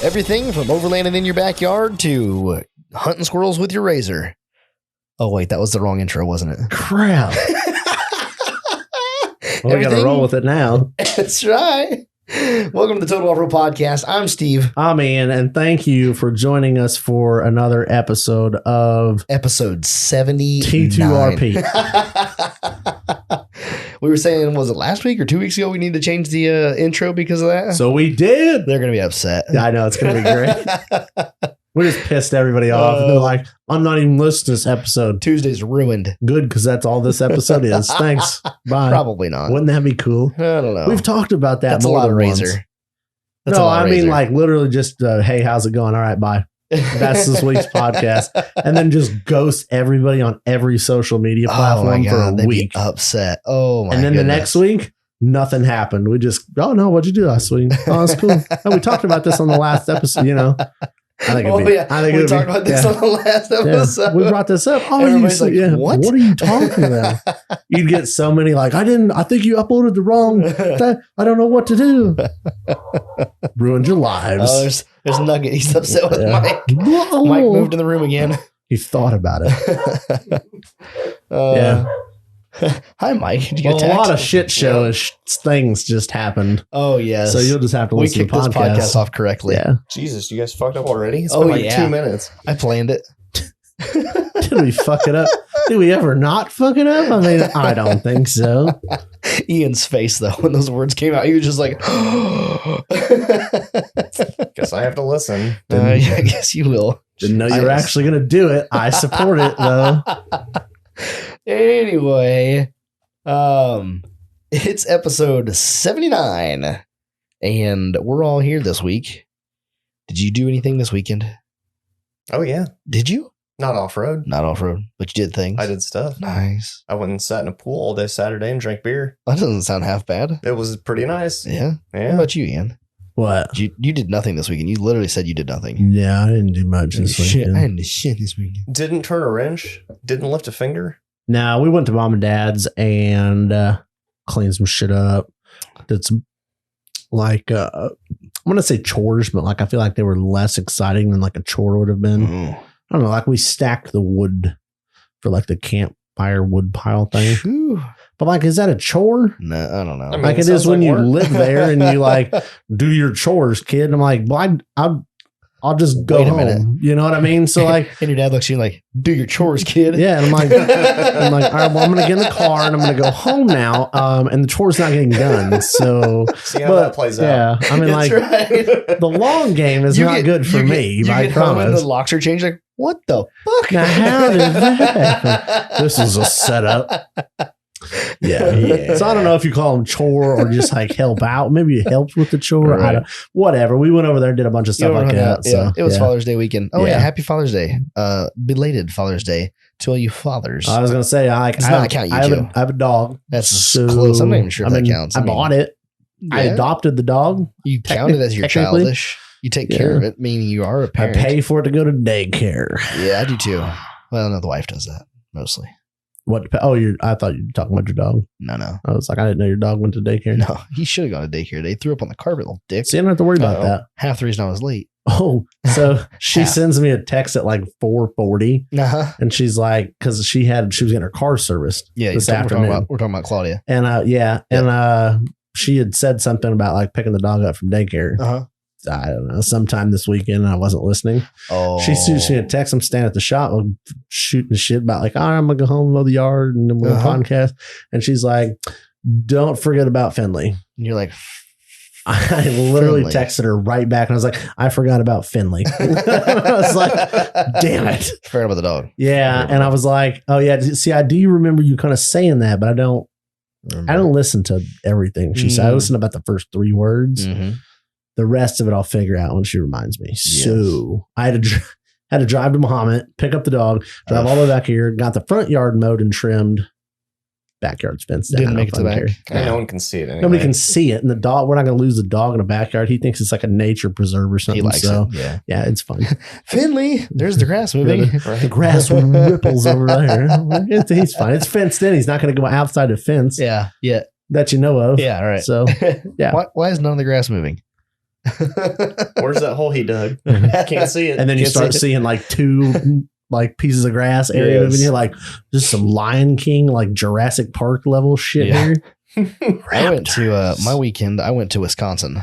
Everything from overlanding in your backyard to hunting squirrels with your razor. Oh, wait, that was the wrong intro, wasn't it? Crap. Well, we got to roll with it now. That's right. Welcome to the Total Off-Road Podcast. I'm Steve. I'm Ian, and thank you for joining us for another episode of Episode 79. T2RP. We were saying, was it last week or 2 weeks ago we need to change the intro because of that? So we did. They're going to be upset. I know, it's going to be great. We just pissed everybody off. And they're like, I'm not even listening to this episode. Tuesday's ruined. Good, because that's all this episode is. Thanks. Bye. Probably not. Wouldn't that be cool? I don't know. We've talked about that. That's more a lot than of razor. Once. That's No, a lot I of mean razor. like literally just, hey, how's it going? All right, bye. That's this week's podcast. And then just ghost everybody on every social media platform for a they'd week. Be upset. Oh my! And then goodness. the next week, nothing happened. We just, oh no, what'd you do last week? Oh, that's cool. Oh, we talked about this on the last episode. You know, I think it'd be. Yeah. I think we it'd talked be, about this on the last episode. Yeah, we brought this up. Oh, Everybody's like, what? What are you talking about? You'd get so many like, I think you uploaded the wrong. I don't know what to do. Ruined your lives. Oh, there's Nugget. He's upset with Mike. Whoa. Mike moved in the room again. He thought about it. Yeah. Hi, Mike. Did you get Well, a lot of shit show things just happened. Oh, yes. So you'll just have to we listen to kicked the this podcast off correctly. Yeah. Jesus, you guys fucked up already? It's Oh, been like yeah. 2 minutes. I planned it. Did we fuck it up? Did we ever not fuck it up? I mean, I don't think so. Ian's face, though, when those words came out, he was just like, Guess I have to listen. yeah, I guess you will. Didn't know you were actually going to do it. I support it, though. Anyway, it's episode 79, and we're all here this week. Did you do anything this weekend? Oh, yeah. Did you? Not off-road. Not off-road, but you did things. I did stuff. Nice. I went and sat in a pool all day Saturday and drank beer. That doesn't sound half bad. It was pretty nice. Yeah. What Yeah. about you, Ian? What? You did nothing this weekend. You literally said you did nothing. Yeah, I didn't do much this Shit, weekend. I didn't do shit this weekend. Didn't turn a wrench. Didn't lift a finger. No, we went to mom and dad's and cleaned some shit up. Did some like I'm gonna say chores, but like I feel like they were less exciting than like a chore would have been. Mm. I don't know, like we stacked the wood for like the campfire wood pile thing. Phew. But like, is that a chore? No, I don't know. I mean, Like it it is sounds when like you work. live there and you like do your chores, kid. And I'm like, well, I'll just go Wait a home. minute. You know what I mean? So like, And your dad looks at you like, do your chores, kid. yeah. And I'm like, all right, well, I'm gonna get in the car and I'm gonna go home now. And the chore's not getting done. So See how that plays out. yeah, I mean, That's like right. the long game is You not get- good for you me. get I home and promise. the locks are changed. Like, what the fuck? Now, how did that happen? This is a setup. Yeah. So I don't know if you call them chore or just like help out. Maybe you helped with the chore. Right. I don't. Whatever. We went over there and did a bunch of stuff like that. Yeah, So it was yeah. Father's Day weekend. Oh yeah, Yeah. happy Father's Day. Belated Father's Day to all you fathers. I was gonna say Does not count, you I two. have a dog. That's So, close. I'm not even sure if that counts. I bought it. I Yeah. adopted the dog. You count it as your technically. childish. You take care of it, meaning you are a I parent. pay for it to go to daycare. Yeah, I do too. Well, no, the wife does that mostly. What? Oh, I thought you were talking about your dog. No. I was like, I didn't know your dog went to daycare. No, he should have gone to daycare. They threw up on the carpet, little dick. See, I don't have to worry about Uh-oh. that. Half the reason I was late. Oh, so she Yeah. sends me a text at like 4:40. Uh-huh. And she's like, because she was getting her car serviced Yeah, this we're talking afternoon. about Claudia. And she had said something about like picking the dog up from daycare. Uh-huh. I don't know, sometime this weekend. And I wasn't listening. Oh. She shoots me a text. I'm standing at the shop shooting shit about like, all right, I'm gonna go home, mow the yard, and then we're gonna podcast. And she's like, don't forget about Finley. And you're like, I literally Finley. texted her right back, and I was like, I forgot about Finley. I was like, damn it. forgot about the dog. Yeah. And I was like, oh yeah. See, I do remember you kind of saying that, but I don't listen to everything she said. I listen to about the first 3 words. Mm-hmm. The rest of it I'll figure out when she reminds me. So I had to drive to Muhammad, pick up the dog, drive all the way back here, got the front yard mowed and trimmed. Backyard's fenced down. Didn't make it to the back. And no one can see it anyway. Nobody can see it. And the dog, we're not going to lose the dog in a backyard. He thinks it's like a nature preserve or He something. likes So it. yeah, it's fun. Finley, there's the grass moving. The grass ripples over there. He's fine. It's fenced in. He's not going to go outside the fence Yeah. that you know of. Yeah. All right. So yeah. Why is none of the grass moving? Where's that hole he dug? Can't see it. And then you Can't start see it. seeing like two like pieces of grass area, Yes. and you're like, just some Lion King, like Jurassic Park level shit Yeah. here. I went to my weekend. I went to Wisconsin.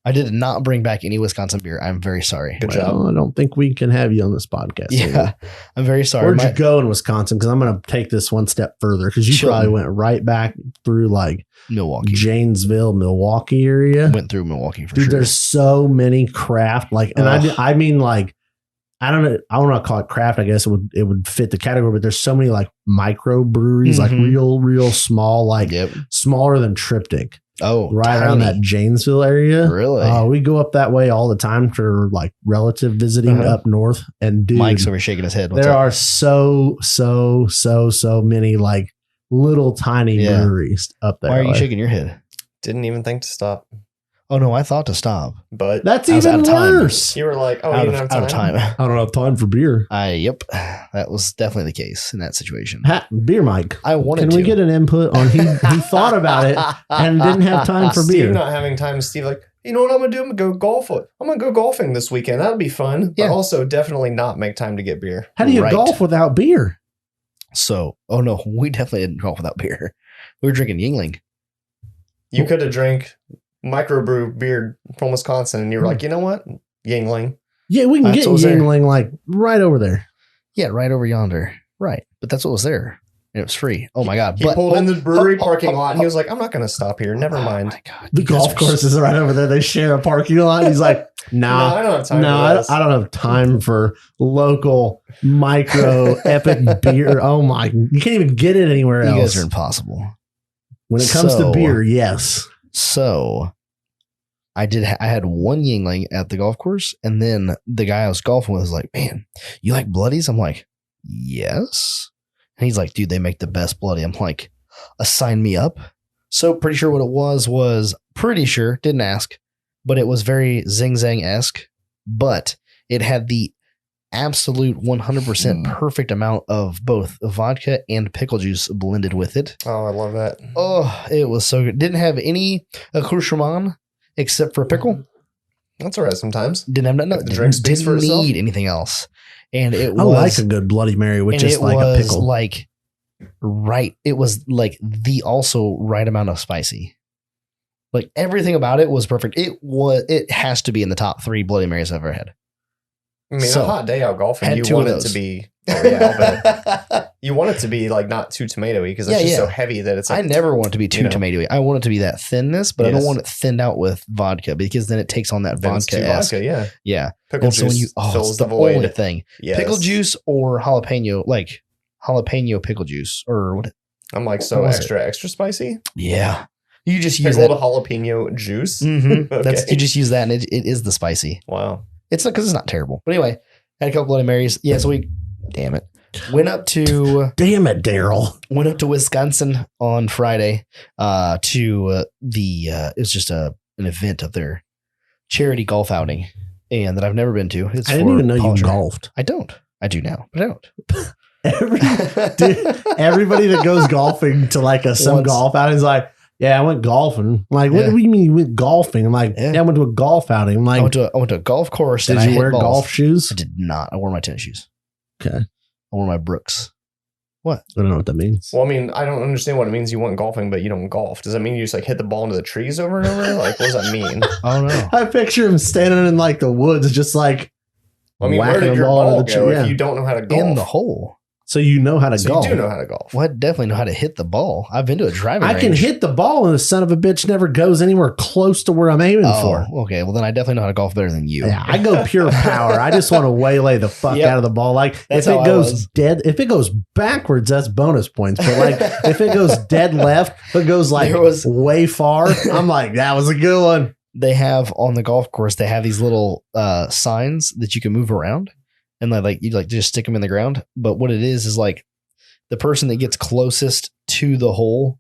I did not bring back any Wisconsin beer. I'm very sorry. Good job. Well, I don't think we can have you on this podcast. Yeah, I'm very sorry. Where'd My- you go in Wisconsin? Because I'm going to take this one step further, because you Chilton. probably went right back through like Milwaukee. Janesville, Milwaukee area. Went through Milwaukee for Dude, sure. there's so many craft, like, and Ugh. I mean, like, I don't know, I don't want to call it craft. I guess it would fit the category, but there's so many like micro breweries, like Mhm. real small, like Yep. smaller than Triptych, Oh, right around that tiny. Janesville area. Really? We go up that way all the time for like relative visiting Uh-huh. up north, and dude, Mike's over shaking his head. What's there up? are so many like little tiny Yeah. breweries up there. Why are you Like, shaking your head? Didn't even think to stop. Oh no, I thought to stop. But That's I was even out of time. worse. you were like, oh, out you of, don't have out of time. I don't have time for beer. Yep, that was definitely the case in that situation. Beer Mike. I wanted Can to. we get an input on he thought about it and didn't have time for Steve beer? not having time. Steve like, you know what I'm gonna do? I'm gonna go golf. I'm gonna go golfing this weekend. That'll be fun. Yeah. But also definitely not make time to get beer. How do you Right. golf without beer? So, oh no, we definitely didn't golf without beer. We were drinking Yingling. You could have drank microbrew beer from Wisconsin, and you were like, you know what, Yingling. Yeah, we can That's get what was there. Yingling like right over there. Yeah, right over yonder. Right, but that's what was there, and it was free. Oh my god! He pulled in the brewery parking lot, and he was like, I'm not gonna stop here. Never Oh mind. my god! The you guys golf are course is right over there. They share a parking lot. He's like, No, nah. I don't have time. No, for this. I don't have time for local micro epic beer. Oh my! You can't even get it anywhere You else. guys are impossible. When it comes to So- beer, yes. So, I had one Yingling at the golf course, and then the guy I was golfing with was like, "Man, you like bloodies?" I'm like, "Yes." And he's like, "Dude, they make the best bloody." I'm like, "Sign me up." So pretty sure what it was pretty sure, didn't ask, but it was very Zing Zang-esque, but it had the absolute 100% perfect amount of both vodka and pickle juice blended with it. Oh, I love that. Oh, it was so good. Didn't have any accoutrement except for pickle. That's all right sometimes. Didn't have nothing. The drink speaks for Didn't itself. need anything else. And it I was like a good Bloody Mary with and just it like a was pickle. like right. It was like the also right amount of spicy. Like everything about it was perfect. It has to be in the top 3 Bloody Marys I've ever had. I mean, So, a hot day out golfing, had you 2 of want it those. to be. Oh yeah, I bet. You want it to be like not too tomatoey because it's Yeah, just yeah. so heavy that it's. Like, I never want it to be too you know. tomatoey. I want it to be that thinness, but I don't Yes. want it thinned out with vodka because then it takes on that then it's too vodka-esque. vodka, yeah. Yeah. Pickle And so when juice you fills it's the the void. only thing. Yes. Pickle juice or jalapeno, like jalapeno pickle juice or what? I'm like so What was extra spicy. Yeah. You just use Pickled that. jalapeno juice. Mhm. Okay. That's you just use that and it is the spicy. Wow. It's not because it's not terrible. But anyway, had a couple Bloody Marys. Yeah, so we damn it. Went up to Damn it, Daryl. Wisconsin on Friday to it was just an event of their charity golf outing and that I've never been to. It's I didn't for even know you polisher. golfed. I don't. I do now, but I don't. Everybody that goes golfing to like some Once. golf outing is like, yeah, I went golfing. I'm like, what Yeah. do you mean you went golfing? I'm like, Yeah. yeah, I went to a golf outing. I'm I like, went to a golf course. did and I you hit wear balls. golf shoes? I did not. I wore my tennis shoes. Okay. I wore my Brooks. I don't know what that means. Well, I mean, I don't understand what it means. You went golfing, but you don't golf. Does that mean you just like hit the ball into the trees over and over? Like, what does that mean? Oh no. I picture him standing in like the woods, just like I mean, where whacking did a your ball ball into the go tree. if Yeah. you don't know how to golf? In the hole. So you know how to So golf. you do know how to golf. Well, I definitely know how to hit the ball. I've been to a driving I range. can hit the ball, and the son of a bitch never goes anywhere close to where I'm aiming for. Okay. Well, then I definitely know how to golf better than you. Yeah, I go pure power. I just want to waylay the fuck Yep. out of the ball. Like That's if how it I goes was. dead, if it goes backwards, that's bonus points. But like if it goes dead left, if it goes like There was- way far, I'm like, that was a good one. They have on the golf course, they have these little signs that you can move around and like you like just stick them in the ground. But what it is like the person that gets closest to the hole,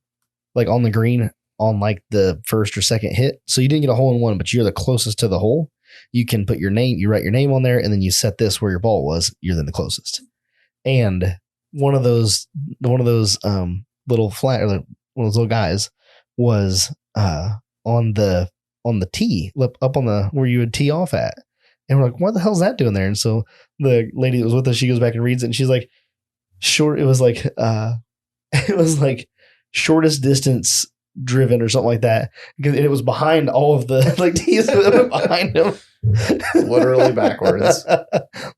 like on the green on like the first or second hit. So you didn't get a hole in one, but you're the closest to the hole. You can put your name, you write your name on there, and then you set this where your ball was. You're then the closest. And one of those little flat, or one of those little guys was on the on the tee, up on the where you would tee off at. And we're like, what the hell's that doing there? And so the lady that was with us, she goes back and reads it, and she's like, it was like shortest distance driven or something like that. Because it was behind all of the like tees that went behind him. Literally backwards.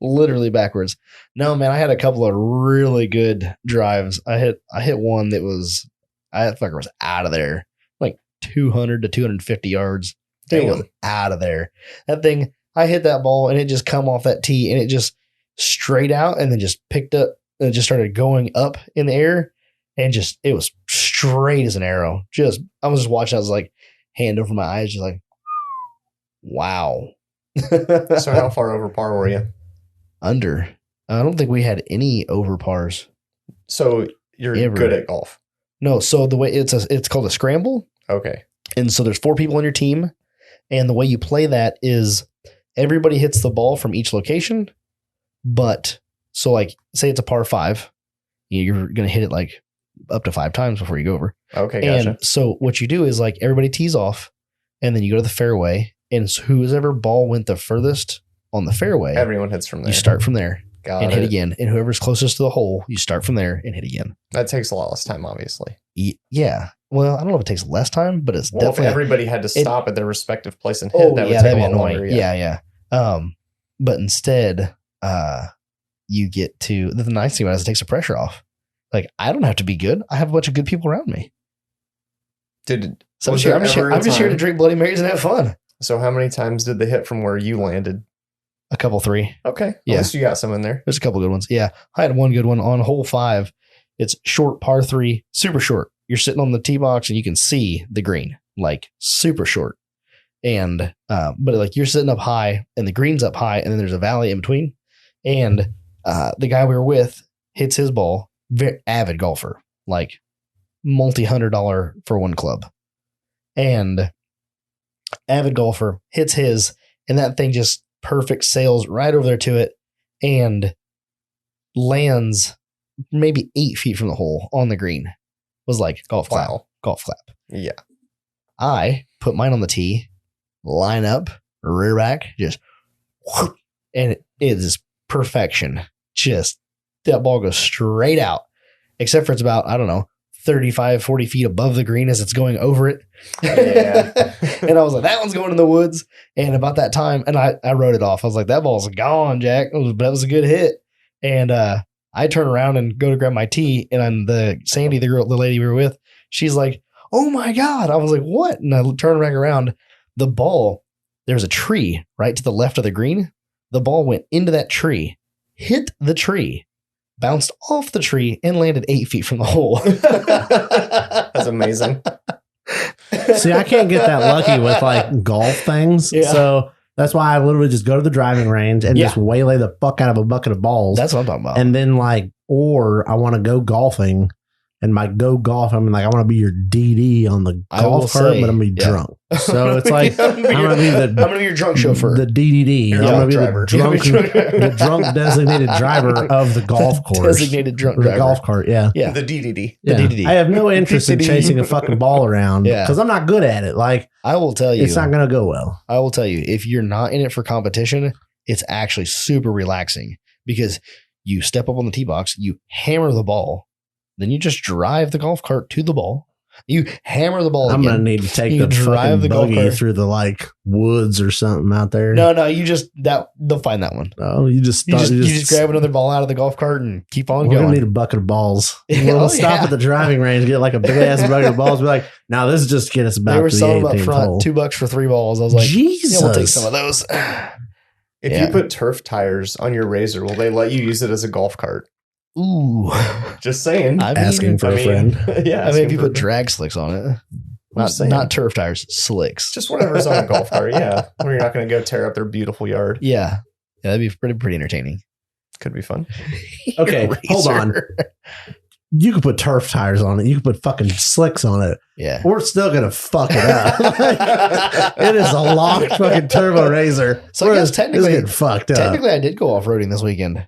Literally backwards. No, man, I had a couple of really good drives. I hit one that was, I thought it was out of there, like 200 to 250 yards. It was out of there. That thing, I hit that ball and it just come off that tee and it just straight out and then just picked up and just started going up in the air and just, it was straight as an arrow. I was just watching. I was like, hand over my eyes, just like, wow. So how far over par were you? Under. I don't think we had any over pars. So you're good at golf. No. So the way it's called a scramble. Okay. And so there's 4 people on your team. And the way you play that is everybody hits the ball from each location. But so like, say it's a par 5, you're going to hit it like up to 5 times before you go over. Okay. Gotcha. And so what you do is like everybody tees off and then you go to the fairway. And whoever ball went the furthest on the fairway, everyone hits from there. You start from there Got hit again. And whoever's closest to the hole, you start from there and hit again. That takes a lot less time, obviously. Yeah. Well, I don't know if it takes less time, but it's definitely. If everybody had to stop at their respective place and hit, that would take a lot longer. Yeah. But instead, you get to, the nice thing about it is it takes the pressure off. Like, I don't have to be good. I have a bunch of good people around me. I'm just here to drink Bloody Marys and have fun. So how many times did they hit from where you landed? A couple, 3. Okay. Yeah. At least you got some in there. There's a couple good ones. Yeah. I had one good one on hole 5. It's short par 3, super short. You're sitting on the tee box and you can see the green, like super short. And, but like you're sitting up high and the green's up high and then there's a valley in between. And the guy we were with hits his ball, very avid golfer, like multi-$100 for one club. And avid golfer hits his, and that thing just perfect sails right over there to it and lands maybe 8 feet from the hole on the green. Was like golf clap. Yeah. I put mine on the tee, line up, rear back, just whoop, and it is perfection. Just that ball goes straight out, except for it's about, I don't know, 35, 40 feet above the green as it's going over it. Yeah. And I was like, that one's going in the woods. And about that time, and I wrote it off. I was like, that ball's gone, Jack. That was a good hit. And I turn around and go to grab my tee. And I'm Sandy, the lady we were with, she's like, oh my God. I was like, what? And I turn back around. The ball, there's a tree right to the left of the green. The ball went into that tree, hit the tree, bounced off the tree, and landed 8 feet from the hole. That's amazing. See, I can't get that lucky with like golf things. Yeah. So that's why I literally just go to the driving range and just waylay the fuck out of a bucket of balls. That's what I'm talking about. And then or I want to go golfing, and my go golf, I want to be your DD on the golf cart, but I'm going to be drunk. So it's like, I'm going to be your drunk chauffeur. The DDD. I'm going to be the drunk designated driver of the golf course. Designated drunk driver. The golf cart, yeah. The DDD. Yeah. The DDD. I have no interest in chasing a fucking ball around because I'm not good at it. Like, I will tell you, it's not going to go well. I will tell you, if you're not in it for competition, it's actually super relaxing because you step up on the tee box, you hammer the ball, then you just drive the golf cart to the ball. You hammer the ball. I'm going to need to take the drive the buggy through the woods or something out there. No, you just they'll find that one. Oh, you just grab another ball out of the golf cart and keep on going. We're going to need a bucket of balls. We'll stop at the driving range, get like a big ass bucket of balls. Be like, now this is just get us about. They were selling them up front, $2 for 3 balls. I was like, Jesus, yeah, we'll take some of those. If you put turf tires on your Razor, will they let you use it as a golf cart? Ooh, just saying. Asking for a friend. Yeah, I mean, if you put drag slicks on it, not turf tires, slicks. Just whatever's on a golf cart. Yeah, where you're not going to go tear up their beautiful yard. Yeah, that'd be pretty entertaining. Could be fun. Okay, hold on. You could put turf tires on it. You could put fucking slicks on it. Yeah, we're still gonna fuck it up. It is a locked fucking turbo Razor. So I guess technically, fucked up. Technically, I did go off roading this weekend.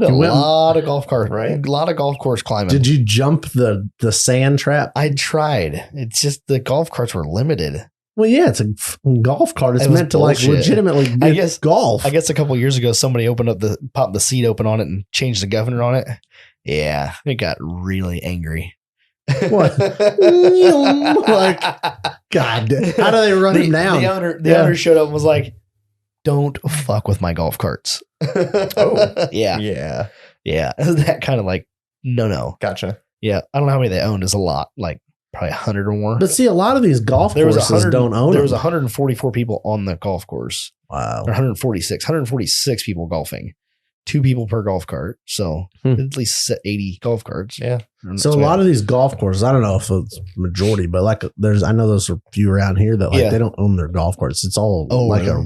A lot of golf cart, right? A lot of golf course climbing. Did you jump the sand trap? I tried. It's just the golf carts were limited. Well, yeah, it's a golf cart. It's It was meant to like bullshit. legitimately get golf. I guess a couple years ago, somebody popped the seat open on it and changed the governor on it. Yeah, it got really angry. What? Like, God, how do they run him down? The owner showed up and was like, "Don't fuck with my golf carts." Oh, Yeah, yeah. that kind of like no. Gotcha. Yeah, I don't know how many they owned. It's a lot, like probably 100 or more. But see, a lot of these golf courses don't own There them. was 144 people on the golf course. Wow. Or 146 people golfing. 2 people per golf cart. So at least 80 golf carts. Yeah. So a lot of these golf courses, I don't know if it's majority, but like I know there's a few around here that like they don't own their golf carts. It's all like a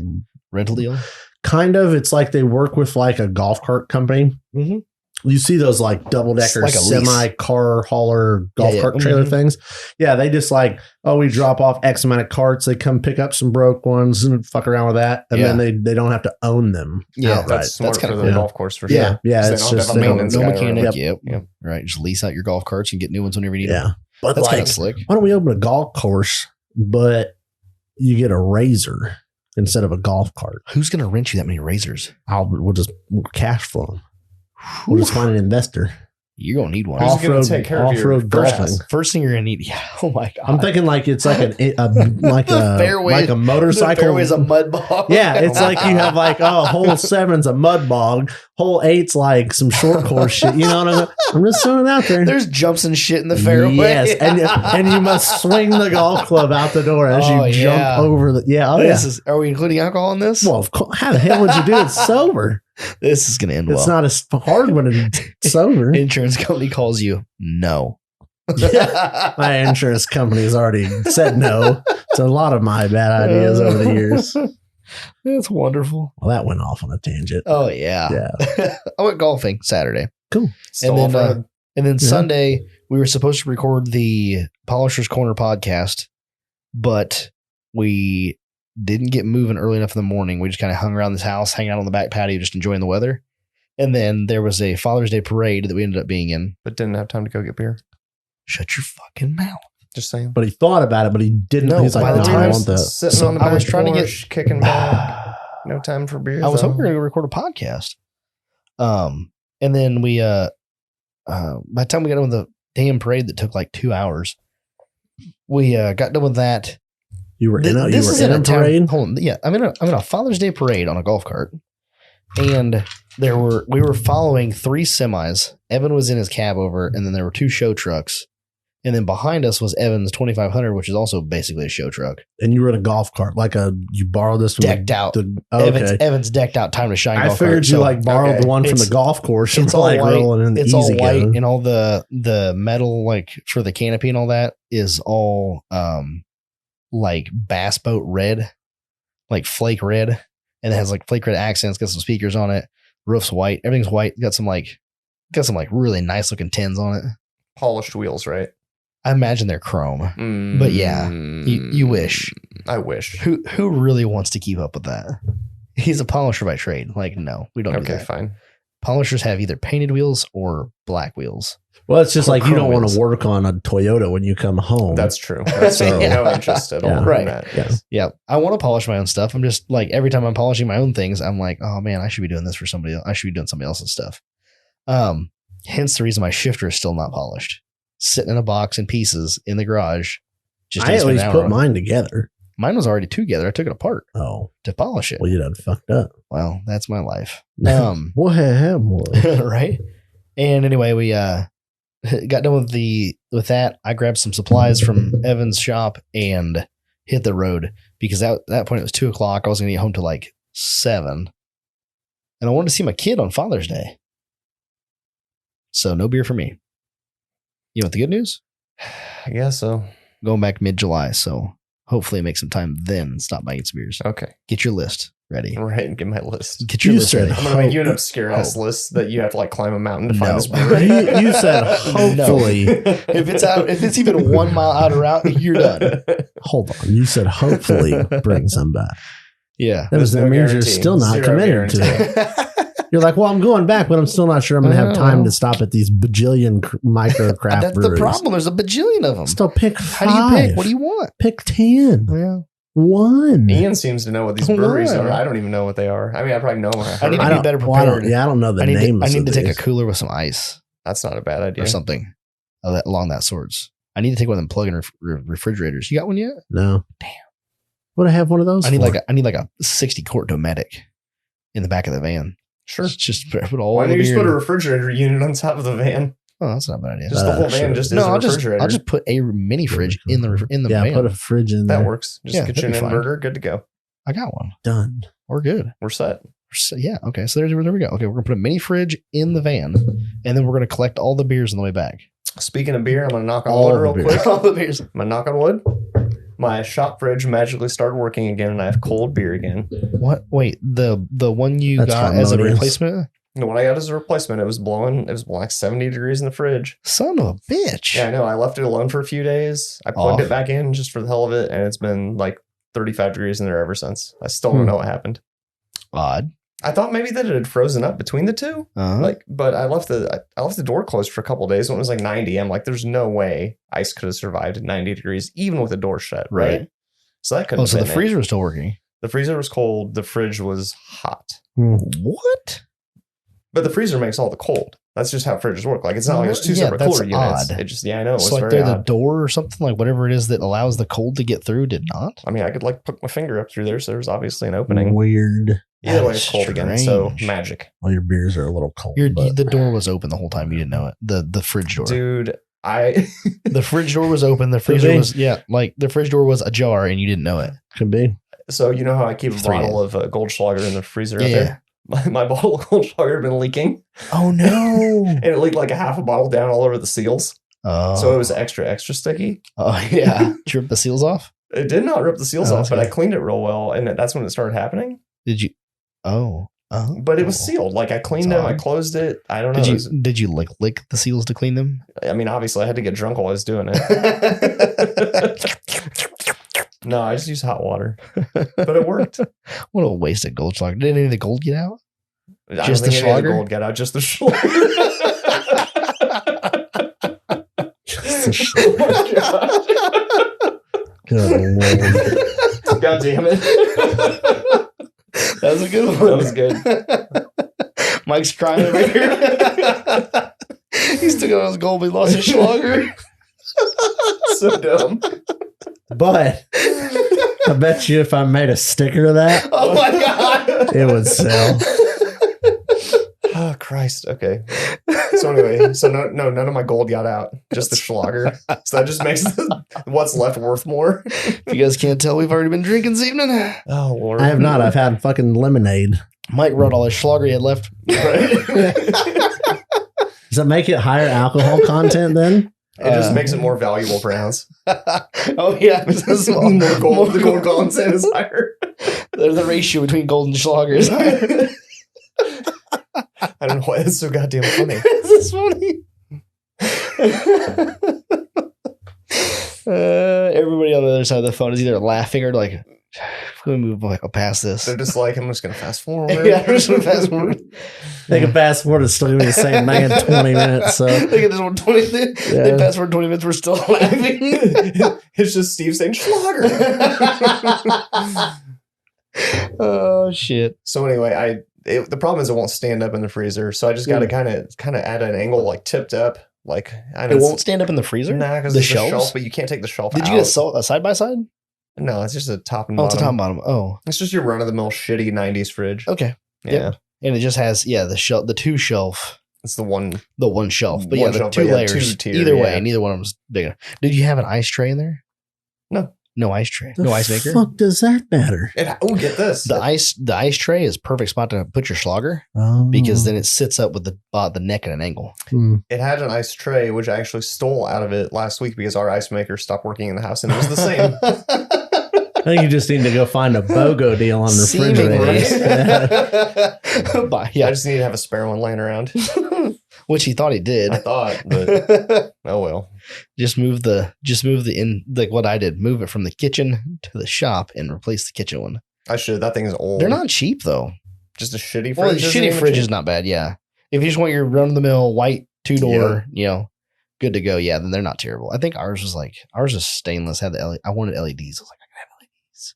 rental deal. Kind of. It's like they work with like a golf cart company. Mm-hmm. You see those like double decker like semi car hauler golf cart trailer things. Yeah. They just like, we drop off X amount of carts. They come pick up some broke ones and fuck around with that. And then they don't have to own them. Yeah. outright. That's smart kind for of the cool. golf course for Yeah. sure. Yeah. It's just no no mechanic. Yep. Right. Just lease out your golf carts and get new ones whenever you need them. But That's kind like, of slick. why don't we open a golf course, but you get a razor instead of a golf cart? Who's going to rent you that many razors? We'll cash flow them. We'll just find an investor. You're going to need one. Who's going to take care of your golfing. First thing you're going to need. Yeah. Oh my God. I'm thinking like it's like like a The motorcycle. fairway's a mud bog. Yeah, it's like you have like hole 7's a mud bog, hole 8's like some short course shit. You know what I mean? I'm just throwing it out there. There's jumps and shit in the fairway. Yes, and you must swing the golf club out the door as you jump over the. Yeah, Are we including alcohol in this? Well, of course, how the hell would you do it sober? This is going to end well. It's not as hard when it's sober. Insurance company calls you. No. My insurance company has already said no to a lot of my bad ideas over the years. That's wonderful. Well, that went off on a tangent. Oh yeah. Yeah. I went golfing Saturday. Cool. And then Sunday we were supposed to record the Polisher's Corner podcast, but we didn't get moving early enough in the morning. We just kind of hung around this house, hanging out on the back patio, just enjoying the weather. And then there was a Father's Day parade that we ended up being in. But didn't have time to go get beer. Shut your fucking mouth. Just saying. But he thought about it, but he didn't. No, He's like, by the no, time I want that. Sitting So on the I back was trying to porch, kicking back. No time for beer. I was though. hoping we were going to record a podcast. And then we, by the time we got done with the damn parade that took like 2 hours, we got done with that. You were in a parade. parade? Hold on. Yeah. I'm in a Father's Day parade on a golf cart. And we were following 3 semis. Evan was in his cab over, and then there were 2 show trucks. And then behind us was Evan's 2500, which is also basically a show truck. And you were in a golf cart, you borrowed this from Decked out. okay. Evan's decked out time to shine. I golf figured cart. you So, borrowed the one from the golf course. It's all like white. rolling in It's the all easy white, go. and all the metal like for the canopy and all that is all like bass boat red, like flake red, and it has like flake red accents. Got some speakers on it. Roof's white. Everything's white. Got some really nice looking tins on it. Polished wheels, right? I imagine they're chrome, but yeah, you wish. I wish. Who really wants to keep up with that? He's a polisher by trade. Like, no, we don't do Okay, that. fine. Polishers have either painted wheels or black wheels. Well, it's just Or like you don't chrome want wheels. to work on a Toyota when you come home. That's true. That's So- no interest at all. Yeah. in Right. that. Yeah. Yeah, I want to polish my own stuff. I'm just like, every time I'm polishing my own things, I'm like, oh man, I should be doing this for somebody else. I should be doing somebody else's stuff. Hence the reason my shifter is still not polished, sitting in a box in pieces in the garage. I at least put mine together. Mine was already together. I took it apart Oh, to polish it. well, you done fucked up. Well, that's my life. What happened? Right. And anyway, we got done with that. I grabbed some supplies from Evan's shop and hit the road because at that point it was 2:00. I was going to get home to like 7, and I wanted to see my kid on Father's Day. So no beer for me. You want the good news? I guess so. Going back mid-July, so hopefully make some time then and stop buying some beers. Okay. Get your list ready. Right. Get my list. Get your You list said ready. I'm going to make you an obscure ass Hope. list that you have to like climb a mountain to No. find this beer. you said hopefully. If it's even 1 mile out of route, you're done. Hold on. You said hopefully bring some back. Yeah. That There's no means you're guarantee. still not Zero committed to guarantee. it. You're like, well, I'm going back, but I'm still not sure I'm going to have time Oh. to stop at these bajillion micro craft That's breweries. the problem. There's a bajillion of them. Still pick How 5. do you pick? What do you want? Pick 10. Well, One. Ian seems to know what these breweries are. I don't even know what they are. I mean, I probably know them. I need to be better prepared. I don't know the names. I need to take a cooler with some ice. That's not a bad idea. Or something along that sorts. I need to take one of them plug-in refrigerators. You got one yet? No. Damn. Would I have one of those? I need like a 60 quart Dometic in the back of the van. Sure. Just put all. Why don't you just put a refrigerator unit on top of the van? Oh, that's not a bad idea. Just the whole van just is a refrigerator. I'll just put a mini fridge in the van. Yeah, put a fridge in there. That works. Just get you an inverter. Good to go. I got one. Done. We're good. We're set. Yeah. Okay. So there we go. Okay, we're gonna put a mini fridge in the van, and then we're gonna collect all the beers on the way back. Speaking of beer, I'm gonna knock on wood real quick. All the beers. I'm gonna knock on wood. My shop fridge magically started working again, and I have cold beer again. What? Wait, the one you got as a replacement? The one I got as a replacement, it was blowing like 70 degrees in the fridge. Son of a bitch. Yeah, I know. I left it alone for a few days. I plugged it back in just for the hell of it, and it's been like 35 degrees in there ever since. I still don't know what happened. Odd. I thought maybe that it had frozen up between the two. But I left the door closed for a couple of days when it was like 90. I'm like, there's no way ice could have survived at 90 degrees, even with the door shut. Right. So that couldn't. So the freezer was still working. The freezer was cold. The fridge was hot. What? But the freezer makes all the cold. That's just how fridges work. Like, it's not like there's two separate cooler units. It just, I know. It was like very the odd. door or something, like whatever it is that allows the cold to get through did not. I mean, I could like put my finger up through there, so there's obviously an opening. Weird. Either way, it's cold again. So magic. Well, your beers are a little cold. The door was open the whole time. You didn't know it. The fridge door. Dude, the fridge door was open. The freezer was, like the fridge door was ajar and you didn't know it. Could be. So you know how I keep a bottle of Goldschlager in the freezer up there? My bottle of Schlager had been leaking. Oh, no. And it leaked like a half a bottle down all over the seals. Oh. So it was extra sticky. Oh, yeah. Did you rip the seals off? It did not rip the seals off, but I cleaned it real well. And that's when it started happening. Did you? Oh. But it was sealed. Like I cleaned them. I closed it. I don't know. Did you like lick the seals to clean them? I mean, obviously I had to get drunk while I was doing it. No, I just used hot water, but it worked. What a waste of Goldschlager. Did any of the gold get out? Just the Schlager? Gold get out. Just the Schlager. Just the Schlager. Good Lord. God damn it. That was a good one. That was good. Mike's crying over here. He still got his gold, but he lost his Schlager. So dumb. But I bet you if I made a sticker of that, oh my God, it would sell. Oh Christ. Okay. So anyway, no, none of my gold got out. Just the Schlager. So that just makes what's left worth more. If you guys can't tell, we've already been drinking this evening. Oh Lord. I have not. I've had fucking lemonade. Mike wrote all his Schlager he had left. Right. Does that make it higher alcohol content then? It just makes it more valuable per ounce. Oh yeah, more gold. The gold content is higher. The ratio between gold and Schlager is higher. I don't know why that's so goddamn funny. This is funny. Everybody on the other side of the phone is either laughing or like, "Let me move past this." They're just like, "I'm just gonna fast forward." Yeah, I'm just gonna fast forward. They can fast forward. It's still gonna be the same man 20 minutes. So they get this one 20. They fast forward 20 minutes. We're still laughing. It's just Steve saying Schlager. Oh shit. So anyway, the problem is it won't stand up in the freezer. So I just got to kind of add an angle like tipped up. Like it won't stand up in the freezer. Nah, because it's a shelf, but you can't take the shelf out. Did you get a side by side? No, it's just a top and bottom. bottom. It's a top and bottom. Oh, it's just your run of the mill shitty 90s fridge. Okay. Yeah. Yep. And it just has the two shelf. It's the one shelf. But the two layers. Either way, neither one of them's big enough. Did you have an ice tray in there? No ice tray. No ice maker. The fuck does that matter? Get this. The ice tray is perfect spot to put your Schlager because then it sits up with the neck at an angle. It had an ice tray, which I actually stole out of it last week because our ice maker stopped working in the house and it was the same. I think you just need to go find a BOGO deal on refrigerators. I just need to have a spare one laying around. Which he thought he did. I thought, but oh well. Just move like what I did. Move it from the kitchen to the shop and replace the kitchen one. I should. That thing is old. They're not cheap though. Just a shitty fridge. Well, the shitty fridge is not bad. Yeah, if you just want your run of the mill white 2-door, good to go. Yeah, then they're not terrible. I think ours was stainless. Had the LED. I wanted LEDs. I was like, I can have LEDs.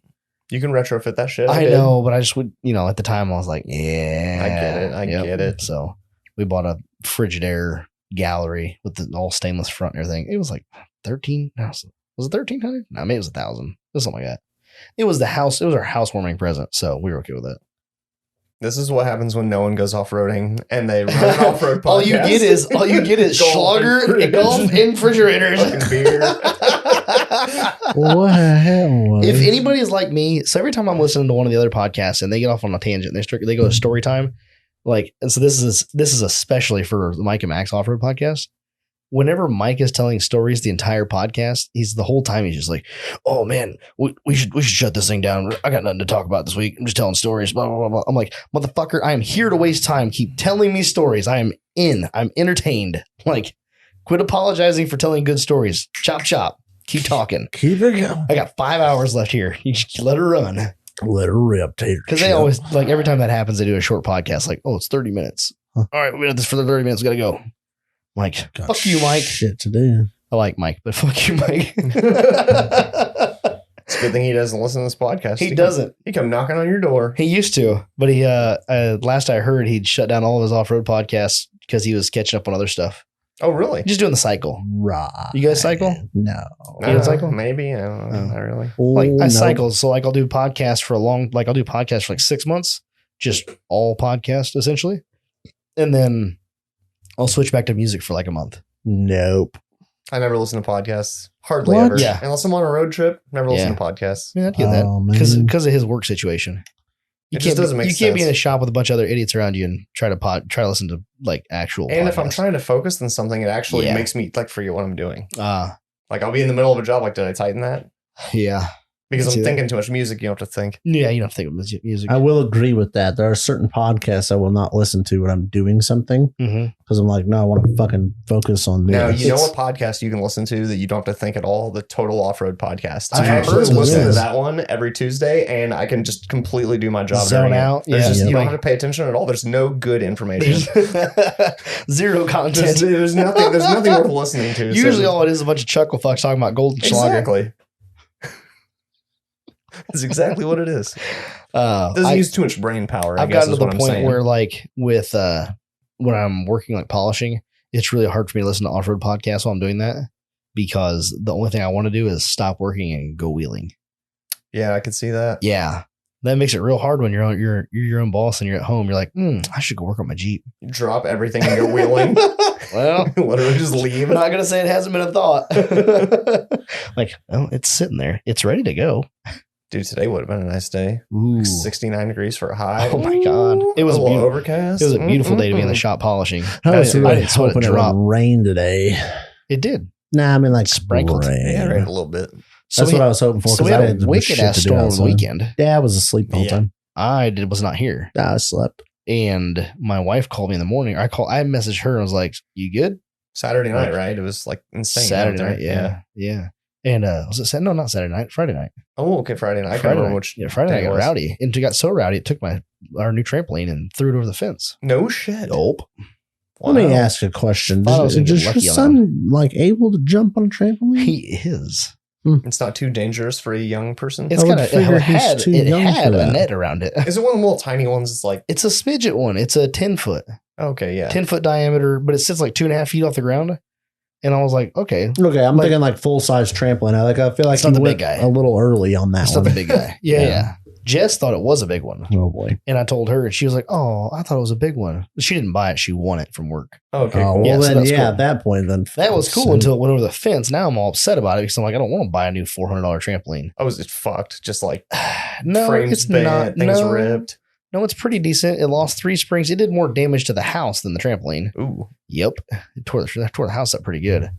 You can retrofit that shit. I know, but I just would, at the time I was like, yeah. I get it. I get it. So we bought a Frigidaire gallery with the all stainless front and everything. It was like 13. Was it 1,300? No, maybe it was 1,000. It was something like that. It was our housewarming present. So we were okay with it. This is what happens when no one goes off-roading and they run an off-road podcast. all you get is Schlager and golf and refrigerators. Fucking beer. What? If anybody is like me, so every time I'm listening to one of the other podcasts and they get off on a tangent, they go to story time, and so this is especially for the Mike and Max Off-Road podcast. Whenever Mike is telling stories the entire podcast, the whole time he's just like, "Oh man, we should shut this thing down. I got nothing to talk about this week. I'm just telling stories." Blah blah blah blah. I'm like, motherfucker, I am here to waste time. Keep telling me stories. I'm entertained. Like, quit apologizing for telling good stories. Chop chop. Keep talking. Keep it going. I got 5 hours left here. You just let her run. Let her rip, Tater. Because they always, every time that happens, they do a short podcast. Like, oh, it's 30 minutes. Huh. All right, we did this for the 30 minutes. We got to go. I'm like, got fuck you, Mike. Shit to do. I like Mike, but fuck you, Mike. It's a good thing he doesn't listen to this podcast. He doesn't. He come knocking on your door. He used to, but he, last I heard, he'd shut down all of his off-road podcasts because he was catching up on other stuff. Oh, really? Just doing the cycle. Right. You guys cycle? No. You don't cycle? Maybe. I don't know. Not really. I cycle. So I'll do podcasts for I'll do podcasts for 6 months, just all podcasts essentially. And then I'll switch back to music for a month. Nope. I never listen to podcasts. Hardly What? ever. Yeah. Unless I'm on a road trip, never listen to podcasts. I mean, I'd get that because of his work situation. It just doesn't make sense. You can't be in a shop with a bunch of other idiots around you and try to listen to actual. And podcasts. if I'm trying to focus on something, it actually makes me forget what I'm doing. I'll be in the middle of a job. Did I tighten that? Yeah. Because I'm thinking too much music. You don't have to think. Yeah, you don't have to think of music. I will agree with that. There are certain podcasts I will not listen to when I'm doing something because I'm like, no, I want to fucking focus on this. Now, you know what podcast you can listen to that you don't have to think at all? The Total Off-Road podcast. I actually heard listen to this. that one every Tuesday, and I can just completely do my job. Zone out. You don't have to pay attention at all. There's no good information. Zero content. There's nothing worth listening to. Usually all it is a bunch of chuckle fucks talking about golden Schlager. Exactly. That's exactly what it is. Doesn't use too much brain power. I've gotten to the point where, with when I'm working polishing, it's really hard for me to listen to off-road podcasts while I'm doing that because the only thing I want to do is stop working and go wheeling. Yeah, I can see that. Yeah, that makes it real hard when you're your own boss and you're at home. You're like, I should go work on my Jeep. You drop everything and go wheeling. Well, literally just leave. I'm not gonna say it hasn't been a thought. It's sitting there. It's ready to go. Dude, today would have been a nice day. Ooh. 69 degrees for a high. Oh my God. It was a little overcast. It was a beautiful day to be in the shop polishing. I was really sweat hoping it would rain today. It did. Nah, I mean sprinkled. Rain. Yeah, it rained a little bit. That's what I was hoping for. So we had a wicked ass storm on the weekend. Yeah, I was asleep the whole time. I was not here. I slept. And my wife called me in the morning. I messaged her and I was like, "You good?" Saturday night, right? It was insane. Saturday night, yeah. And was it Saturday? No, not Saturday night. Friday night. Oh, okay, Friday night. Friday night got rowdy. And it got so rowdy, it took our new trampoline and threw it over the fence. No shit. Nope. Wow. Let me ask you a question. Is your son able to jump on a trampoline? He is. It's not too dangerous for a young person. It's got a net around it. Is it one of the little tiny ones? It's a smidget one. It's a 10-foot. Okay, yeah. 10-foot diameter, but it sits 2.5 feet off the ground. And I was like, okay. Okay, I'm thinking full-size trampoline. I feel like it's not the big guy. A little early on that it's one. It's not the big guy. Yeah. Jess thought it was a big one. Oh, boy. And I told her, and she was like, oh, I thought it was a big one. She didn't buy it. She won it from work. Okay, cool. Well, then, cool. At that point, then. That was cool until it went over the fence. Now I'm all upset about it because I'm like, I don't want to buy a new $400 trampoline. Oh, is it fucked? Just no, frames it's bent, not. Things ripped. No, it's pretty decent. It lost 3 springs. It did more damage to the house than the trampoline. Ooh. Yep. It tore the house up pretty good.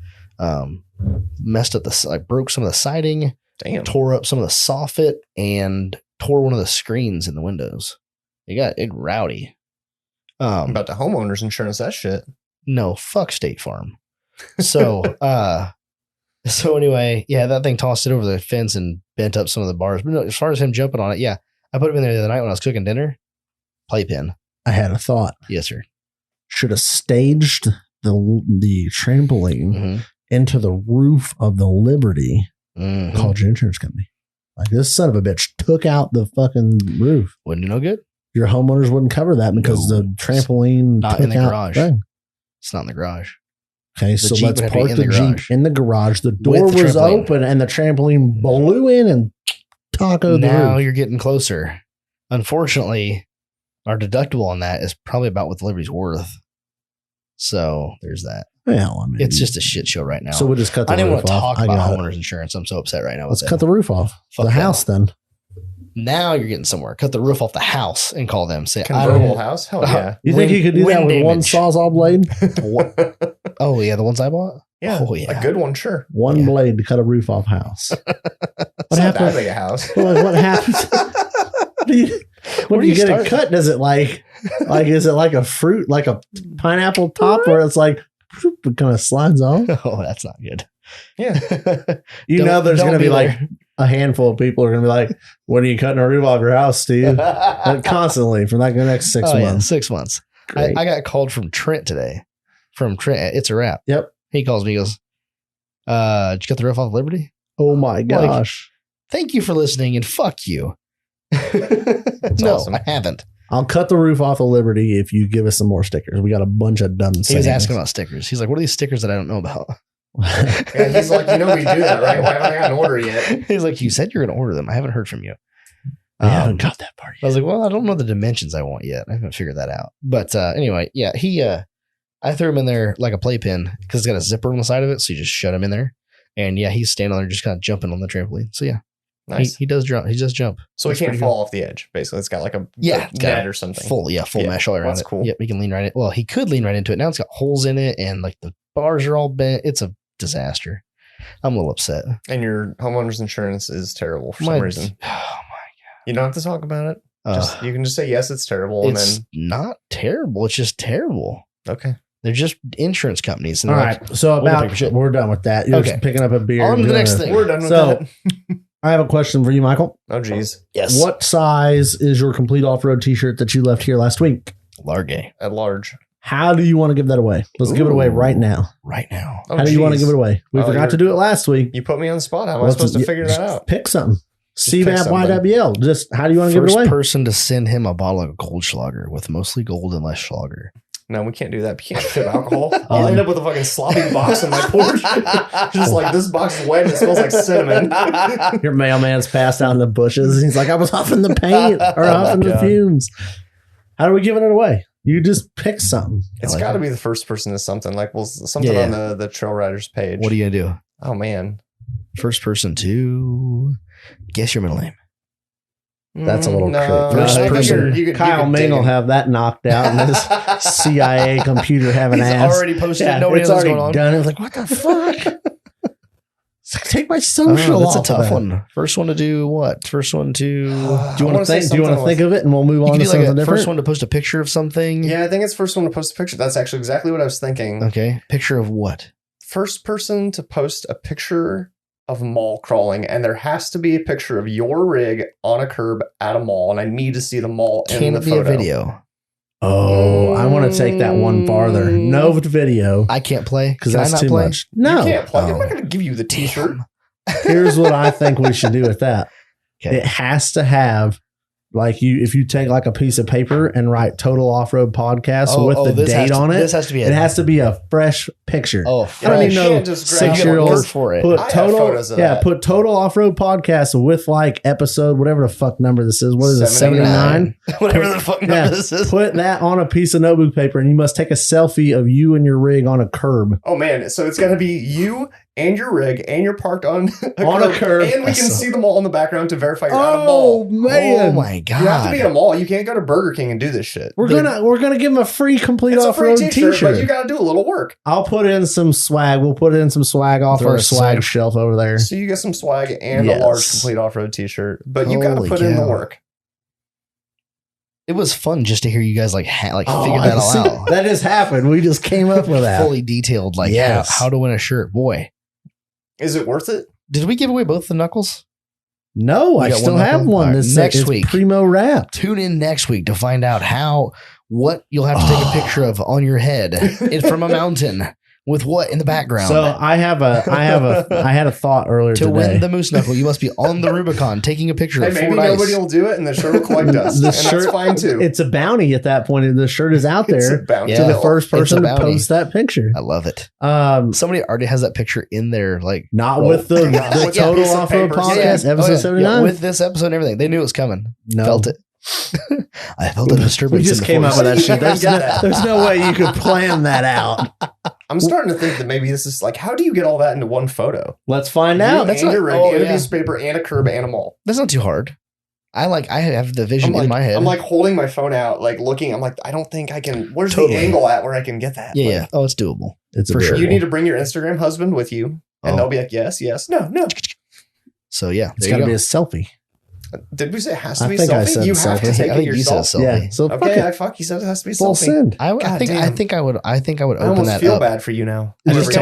Messed up broke some of the siding. Damn. Tore up some of the soffit and tore one of the screens in the windows. It got rowdy. About the homeowner's insurance, that shit. No, fuck State Farm. So, anyway, yeah, that thing tossed it over the fence and bent up some of the bars. But no, as far as him jumping on it, yeah, I put him in there the other night when I was cooking dinner. Playpen. I had a thought. Yes, sir. Should have staged the trampoline into the roof of the Liberty. Called your insurance company. Like, this son of a bitch took out the fucking roof. Wouldn't do no good. Your homeowners wouldn't cover that because the trampoline not took in the out garage. thing. It's not in the garage. Okay, so Jeep let's would have to be park in the the Jeep garage. in the garage. The door With the was trampoline. open and the trampoline blew in and tacoed the Now roof. you're getting closer. Unfortunately, our deductible on that is probably about what the Liberty's worth. So there's that. Well, I mean, It's just a shit show right now. so we'll just cut the I didn't roof want to off. talk I about got it. homeowners insurance. I'm so upset right now. Let's with cut them. the roof off. Fuck the them. house then. Now you're getting somewhere. Cut the roof off the house and call them. Say, I Convertible don't. house? Hell yeah. You think you could do that wind with one damage. Sawzall blade? Oh yeah, the ones I bought. Yeah, Oh, yeah. a good one, sure. One Yeah. blade to cut a roof off house. It's not that big a house. Well, what happens? When do you you get start? it cut, does it like is it like a fruit, like a pineapple top where it's like it kind of slides off? Oh, that's not good. Yeah. You Don't- know, there's don't going to be be like there. a handful of people are going to be like, "When are you cutting a roof off your house, Steve?" Like, constantly for like the next 6 Oh, yeah, months. 6 months. Great. I got called from Trent today. From Trent, at It's a Wrap. Yep. He calls me. He goes, "Did you cut the roof off Liberty? Oh my gosh! Thank you for listening and fuck you." No, awesome. I haven't. I'll cut the roof off of Liberty if you give us some more stickers. We got a bunch of dumb. He was sayings. asking about stickers. He's like, "What are these stickers that I don't know about?" Yeah, he's like, we do that, right? Why haven't I got an order yet? He's like, "You said you're going to order them. I haven't heard from you." I haven't got that part I yet. was like, "Well, I don't know the dimensions I want yet. I haven't figured that out." But anyway, yeah, I threw him in there like a playpen because it's got a zipper on the side of it, so you just shut him in there. And yeah, he's standing there just kind of jumping on the trampoline. So yeah, Nice. he does jump. He does jump. So he That's can't pretty fall off the edge, basically. It's got like a it's got net or something. Full Yeah, mesh all around that's it. cool. Yep, he can lean right in. Well, he could lean right into it. Now it's got holes in it, and like the bars are all bent. It's a disaster. I'm a little upset. And your homeowner's insurance is terrible for My- some reason. Oh You don't have to talk about it. my! You can just say, yes, it's terrible. And It's not terrible. It's just terrible. then, okay. They're just insurance companies. And All they're right, like, so we're gonna about take your shit. we're done with that. You're Okay. just picking up a beer. On to and the doing next it. thing. We're done with So- that. I have a question for you, Michael. Oh, geez. Yes. What size is your complete off-road T-shirt that you left here last week? Largay At large. How do you want to give that away? Let's give it away right now. right now. Oh, How do you want to geez. give it away? We Oh, forgot to do it last week. You put me on the spot. How am I Let's- supposed to yeah, figure that out? Pick something. pick CVAP something. YWL. Just how do you want to give it First away? person to send him a bottle of gold Schlager with mostly gold and less Schlager. No, we can't do that. You can't ship alcohol. I'll end up with a fucking sloppy box on my porch. Just like, this box is wet and it smells like cinnamon. Your mailman's passed out in the bushes. And he's like, I was huffing the paint or huffing the God. fumes. How are we giving it away? You just pick something. It's like got to it. be the first person to something. Like, well, something Yeah. on the Trail Riders page. What are you gonna do? Oh, man. First person to guess your middle name. That's a little no, trick. First I think person. you could Kyle dig Ming will in. have that knocked out in his CIA computer having He's ass. already posted. Yeah, Nobody it's knows what's already going on. done. It was like, what the fuck? It's like, take my Oh, social that's a off of tough that. one. First one to do what? First one to. Do you I want to wanna say think? Do you want to something think of it, and we'll move You on can to do like something a different? first one to post a picture of something. Yeah, I think it's first one to post a picture. That's actually exactly what I was thinking. Okay. Picture of what? First person to post a picture of mall crawling, and there has to be a picture of your rig on a curb at a mall, and I need to see the mall in Can the it be photo. a video? Oh, I want to take that one farther. No video I can't play because Can I that's not too play? much. You No. can't plug. I'm Oh. not going to give you the T-shirt. Here's what I think we should do with that. Okay. It has to have like if you take like a piece of paper and write Total Off-Road Podcast with the this has date to- on it. This has to be. It has to be a fresh picture. Oh, I don't even You know can't just grab 6-year-old Word for it. Put I have total, photos of yeah. that. Put Total Off-Road Podcast with like episode whatever the fuck number this is. What is it? 79. Whatever the fuck number Yeah. this is. Put that on a piece of notebook paper, and you must take a selfie of you and your rig on a curb. Oh man, so it's going to be you and your rig, and you're parked on On a curb. and we can That's see the mall in the background to verify you're at a mall. man! Oh my god! You have to be at a mall. You can't go to Burger King and do this shit. We're gonna give him a free complete It's a free off-road T-shirt, T-shirt. but you got to do a little work. I'll put in some swag. We'll put in some swag off Throw our a swag swag- shelf over there. So you get some swag and Yes. a large complete off-road T-shirt, but you got to Holy put in the cow. work. It was fun just to hear you guys like figure I that all see. out. That just happened. We just came up with that. Fully detailed, like Yes. how to win a shirt. Boy, Is it worth it? did we give away both the knuckles? No, We I got still one have knuckle? one. All right, This next is week. primo wrapped. Tune in next week to find out what you'll have to take a picture of on your head from a mountain With what in the background? So I had a thought earlier to today. win the moose knuckle, you must be on the Rubicon taking a picture of maybe Ford nobody Ice. will do it, and the shirt will collect us. That's fine too. It's a bounty at that point, and the shirt is out there to the first person to post that picture. I love it. Somebody already has that picture in there, like not with the Total Off-Road Podcast episode 79. With this episode and everything, they knew it was coming. No. Felt it. I felt a disturbance. We just came up with that shit. There's no way you could plan that out. I'm starting to think that maybe this is like, how do you get all that into one photo? Let's find out. That's a rig, and a piece of paper, and a curb, and a mall. That's not too hard. I have the vision in my head. I'm like holding my phone out, like looking. I'm like, I don't think I can. Where's the angle at where I can get that? Yeah. Oh, it's doable. It's for sure. You need to bring your Instagram husband with you, and they'll be like, yes, no. So yeah, it's got to be a selfie. Did we say it has to be selfie? I said you have to take it yourself. Yeah. So fuck. You said it has to be full selfie. send. I think I would open that feel up. bad for you now. Just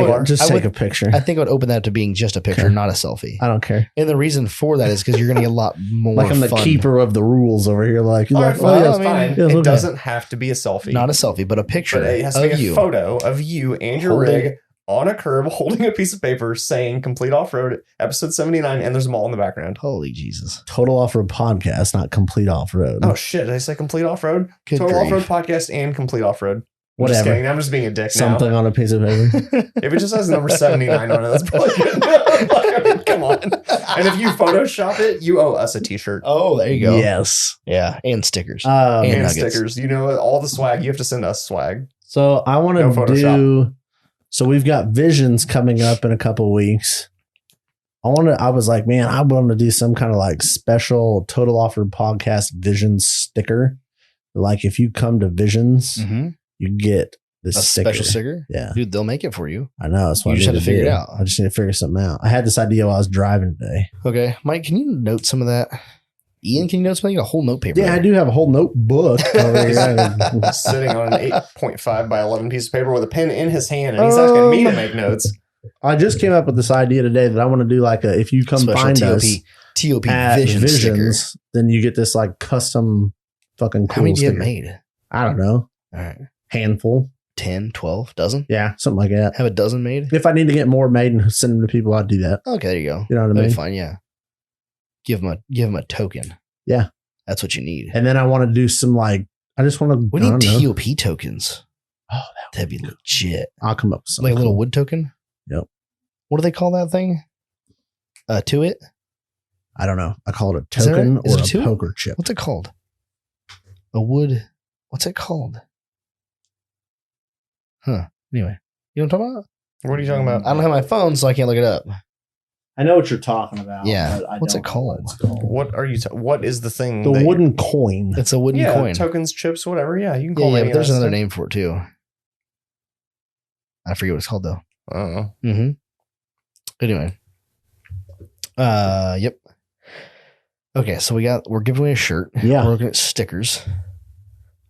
take a picture. I think I would open that to being just a picture, not a selfie. I don't care. And the reason for that is because you're going to get a lot more. Like I'm the keeper of the rules over here. Like, that's fine. It doesn't have to be a selfie. Not a selfie, but a picture. But it has to be a photo of you and your rig on a curb holding a piece of paper saying Complete Off-Road episode 79, and there's them all in the background. Holy Jesus. Total Off-Road Podcast, not Complete Off-Road. Oh shit, did I say Complete Off-Road? Total Off-Road Podcast and Complete Off-Road. Whatever. Just kidding. I'm just being a dick Something on a piece of paper. If it just has number 79 on it, that's probably good. I mean, come on. And if you Photoshop it, you owe us a t-shirt. Oh, there you go. Yes. Yeah, and stickers. And stickers. You know, all the swag. You have to send us swag. So I want to do... So we've got Visions coming up in a couple of weeks. I was like, man, I want to do some kind of like special Total Off-Road Podcast Visions sticker. Like if you come to Visions, you get this special sticker. Yeah, dude, they'll make it for you. I know. That's why you just have to figure it out. I just need to figure something out. I had this idea while I was driving today. Okay, Mike, can you note some of that? Ian, can you note something? A whole note paper. Yeah, I do have a whole notebook over here. Sitting on an 8.5 by 11 piece of paper with a pen in his hand, and he's asking me to make notes. I just came up with this idea today that I want to do like a, if you come special find TOP at Visions, sticker. Then you get this like custom fucking cool How many do you sticker. have made? I don't know. All right. Handful. 10, 12, dozen? Yeah, something like that. Have a dozen made? If I need to get more made and send them to people, I'd do that. Okay, there you go. You know what I mean? That'd be fine, yeah. Give them a token. Yeah. That's what you need. And then I want to do some like, I just want to. We need TOP tokens. Oh, that'd be legit. I'll come up with something. Like a little wood token? Yep. What do they call that thing? To it? I don't know. I call it a token or a poker chip. What's it called? A wood. What's it called? Huh. Anyway, you know what I'm talking about? What are you talking about? I don't have my phone, so I can't look it up. I know what you're talking about. Yeah. What's it called? What are you? What is the thing? The wooden coin. It's a wooden coin. Tokens, chips, whatever. Yeah, you can call it. Yeah, but there's another name for it too. I forget what it's called though. I don't know. Mm-hmm. Anyway. Yep. Okay, so we're giving away a shirt. Yeah. We're looking at stickers.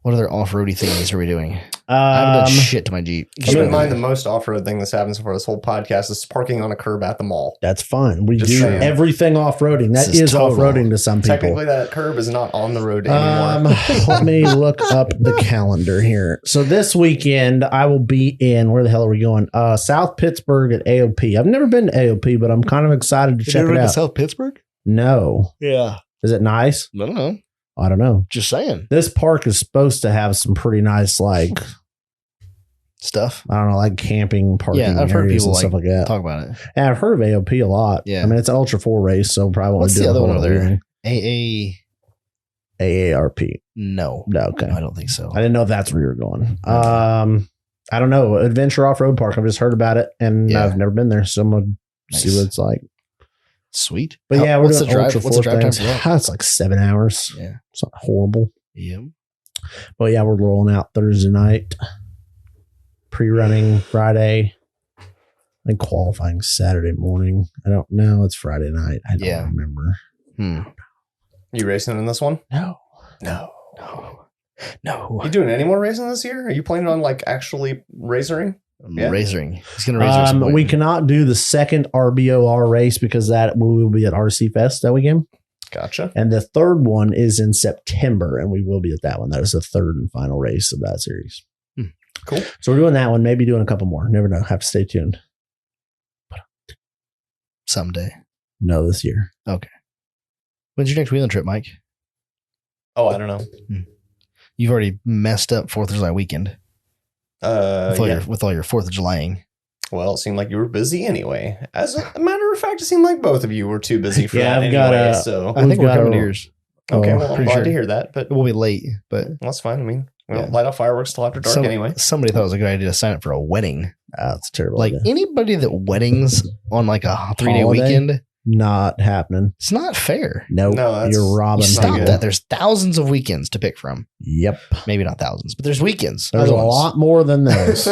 What other off-roady things are we doing? I haven't done shit to my Jeep. Keep in mind, the most off-road thing that's happened so far this whole podcast is parking on a curb at the mall. That's fine. We do everything off-roading. That is off-roading to some people. Technically, that curb is not on the road anymore. Let me look up the calendar here. So this weekend, I will be in, where the hell are we going? South Pittsburgh at AOP. I've never been to AOP, but I'm kind of excited to check it out. South Pittsburgh? No. Yeah. Is it nice? I don't know. I don't know. Just saying. This park is supposed to have some pretty nice, like, stuff. I don't know, like camping, parking I've heard people and stuff like that. Talk about it. And I've heard of AOP a lot. Yeah. I mean, it's an Ultra 4 race, so probably won't What's do the other one over over there? AARP. No. Okay. No, I don't think so. I didn't know if that's where you're going. I don't know. Adventure Off-Road Park. I've just heard about it, and I've never been there, so I'm going to see what it's like. Sweet. But yeah, what's the drive time for that? It's like 7 hours. Yeah. It's not horrible. Yeah. But yeah, we're rolling out Thursday night. Pre-running Friday. And qualifying Saturday morning. I don't know. It's Friday night. I don't remember. You racing in this one? No. You doing any more racing this year? Are you planning on like actually racing? Racing. He's going to race. We cannot do the second RBOR race because that we will be at RC Fest that weekend. Gotcha. And the third one is in September, and we will be at that one. That is the third and final race of that series. Cool. So we're doing that one. Maybe doing a couple more. Never know. Have to stay tuned. Someday. No, this year. Okay. When's your next wheeling trip, Mike? Oh, I don't know. You've already messed up 4th of July weekend. With all your 4th of Julying. Well, it seemed like you were busy anyway. As a matter of fact, it seemed like both of you were too busy for that anyway. So I think we're coming to yours. Okay, well, I'm glad to hear that. But we'll be late, but that's fine. I mean, we don't light off fireworks till after dark anyway. Somebody thought it was a good idea to sign up for a wedding. That's terrible. Like anybody that weddings on like a 3-day weekend, not happening. It's not fair. Nope. No, you're robbing. Stop that. There's thousands of weekends to pick from. Yep. Maybe not thousands, but there's weekends. There's a lot more than those.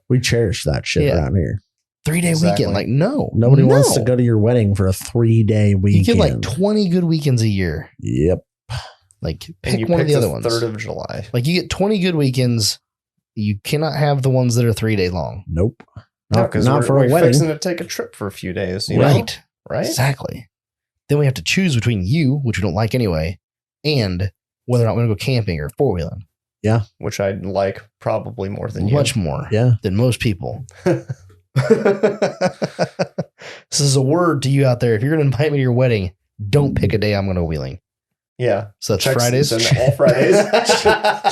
We cherish that shit around here. 3-day weekend. Like, no. Nobody wants to go to your wedding for a 3-day weekend. You get like 20 good weekends a year. Yep. Like, pick one of the other ones. 3rd of July. Like, you get 20 good weekends. You cannot have the ones that are 3 day long. Nope. Not for a wedding. We're fixing to take a trip for a few days. You know? Right. Exactly. Then we have to choose between you, which we don't like anyway, and whether or not we're going to go camping or 4-wheeling. Yeah. Which I like probably more than you. Much more. Yeah. Than most people. This is a word to you out there. If you're going to invite me to your wedding, don't pick a day I'm going to go wheeling. Yeah. So that's Fridays. All Fridays.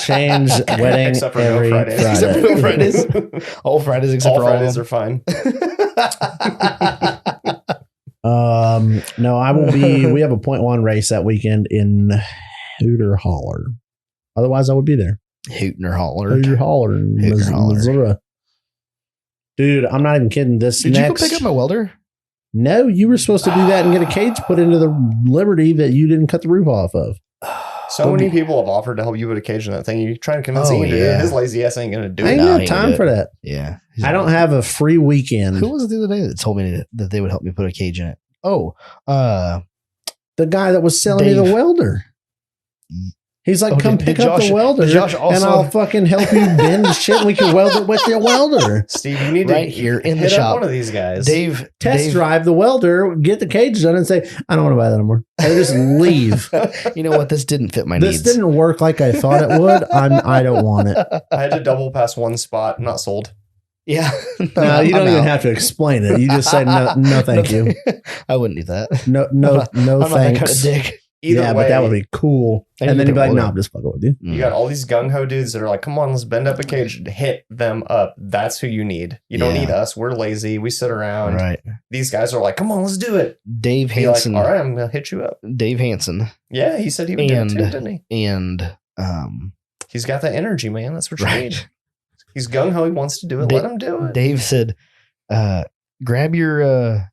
Change wedding except for every no Fridays. Friday. Except for no Fridays. All Fridays except for all Fridays are fine. No, I will be. We have a .1 race that weekend in Hooter Holler. Otherwise, I would be there. Hooter Holler. Hooter Holler in Missouri. Dude, I'm not even kidding. Did you go pick up my welder? No, you were supposed to do that and get a cage put into the Liberty that you didn't cut the roof off of. So many people have offered to help you put a cage in that thing. You're trying to convince Ian to do it. His lazy ass ain't going to do it. I ain't got time for that. Yeah. I don't have a free weekend. Who was it the other day that told me that they would help me put a cage in it? Oh, the guy that was selling me the welder. He's like, come pick up the welder and I'll fucking help you bend the shit and we can weld it with your welder. Steve, you need to here in the hit shop. Up one of these guys. Dave, drive the welder, get the cage done and say, I don't want to buy that anymore. And just leave. You know what? This didn't fit my needs. This didn't work like I thought it would. I don't want it. I had to double pass one spot, not sold. Yeah. No, you don't even have to explain it. You just say no thank you. I wouldn't do that. No I'm thanks. Not that kind of dick. Either way, but that would be cool. And then you'd be like, no, I'm just fucking with you. You got all these gung-ho dudes that are like, come on, let's bend up a cage, hit them up. That's who you need. You don't need us. We're lazy. We sit around. Right. These guys are like, come on, let's do it. Dave Hansen. Like, all right, I'm going to hit you up. Dave Hansen. Yeah, he said he would do it too, didn't he? And he's got that energy, man. That's what you need. He's gung-ho. He wants to do it. Let him do it. Dave said, grab your...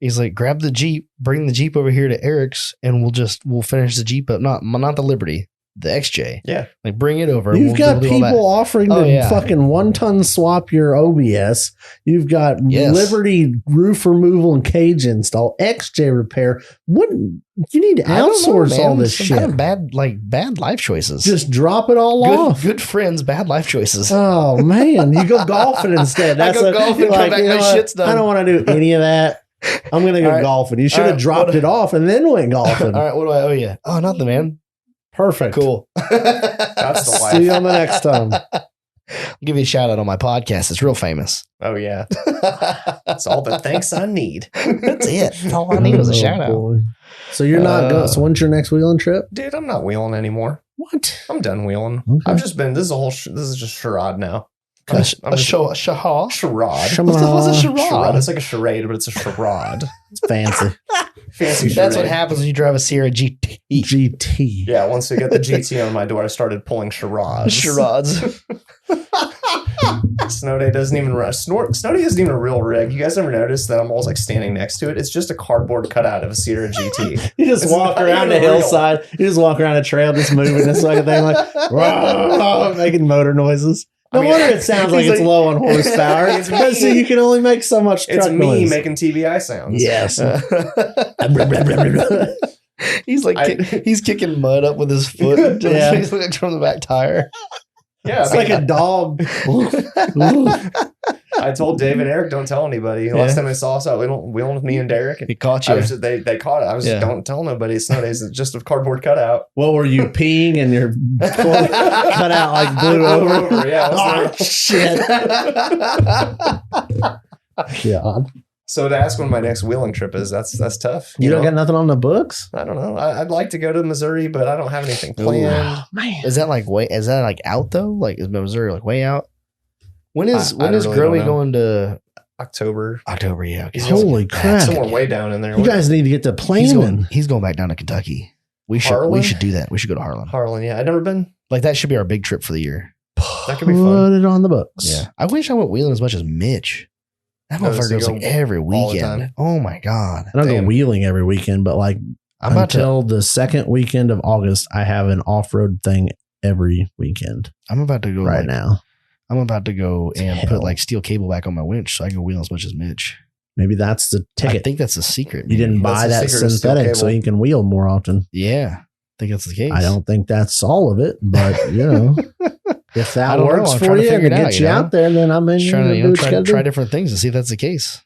He's like, grab the Jeep, bring the Jeep over here to Eric's, and we'll finish the Jeep up. Not the Liberty, the XJ. Yeah. Like, bring it over. You've got people offering to fucking 1-ton swap your OBS. You've got Liberty roof removal and cage install, XJ repair. What you need to outsource all this shit. Kind of bad life choices. Just drop it all off. Good friends, bad life choices. Oh man, you go golfing instead. I go golfing, come back, my shit's done. I don't want to do any of that. I'm going to go golfing. You should have dropped it off and then went golfing. All right, what do I owe you? Oh, nothing, man. Perfect. Cool. That's the life. See you on the next time. I'll give you a shout out on my podcast. It's real famous. Oh, yeah. That's all the thanks I need. That's it. That's all I need was a shout out. So you're not going. So when's your next wheeling trip? Dude, I'm not wheeling anymore. What? I'm done wheeling. Okay. I've just been, this is just charade now. A charade. Charade. What's a charade? It's like a charade, but it's a charade. It's fancy. Fancy charade. That's what happens when you drive a Sierra GT. Yeah, once we get the GT on my door, I started pulling charades. Charades. Snow Day doesn't even run. Snow Day isn't even a real rig. You guys ever notice that I'm always like standing next to it? It's just a cardboard cutout of a Sierra GT. You just walk around the hillside. You just walk around a trail, just moving this fucking thing, like making motor noises. No wonder it sounds like it's low on horsepower. It's because you can only make so much truck noise. It's me making TBI sounds. Yes. He's like he's kicking mud up with his foot. He's looking from the back tire. Yeah, it's like a dog. I told Dave and Eric, don't tell anybody. Last time I saw us out, we went with me and Derek. He caught you. They caught it. I was just, don't tell nobody. It's nowadays it's just a cardboard cutout. What were you peeing and your cutout like blew over? Yeah. Oh, shit. God. So to ask when my next wheeling trip is, that's tough. You don't got nothing on the books? I don't know. I'd like to go to Missouri, but I don't have anything planned. Oh, man. Is that like out though? Like is Missouri like way out? When is really Growy going to October? October, yeah. Okay. Holy crap. Somewhere way down in there. You guys need to get the planning. He's going back down to Kentucky. We should do that. We should go to Harlan. Harlan, yeah. I've never been. Like that should be our big trip for the year. That could be fun. Put it on the books. Yeah. I wish I went wheeling as much as Mitch. That motherfucker goes like every weekend. Oh my God. I don't go wheeling every weekend, but like until the second weekend of August, I have an off-road thing every weekend. I'm about to go right now. I'm about to go and put like steel cable back on my winch so I can wheel as much as Mitch. Maybe that's the ticket. I think that's the secret. You didn't buy that synthetic so you can wheel more often. Yeah. I think that's the case. I don't think that's all of it, but you know. If that works for you and gets you out there, then I'm in. Trying to try different things to see if that's the case.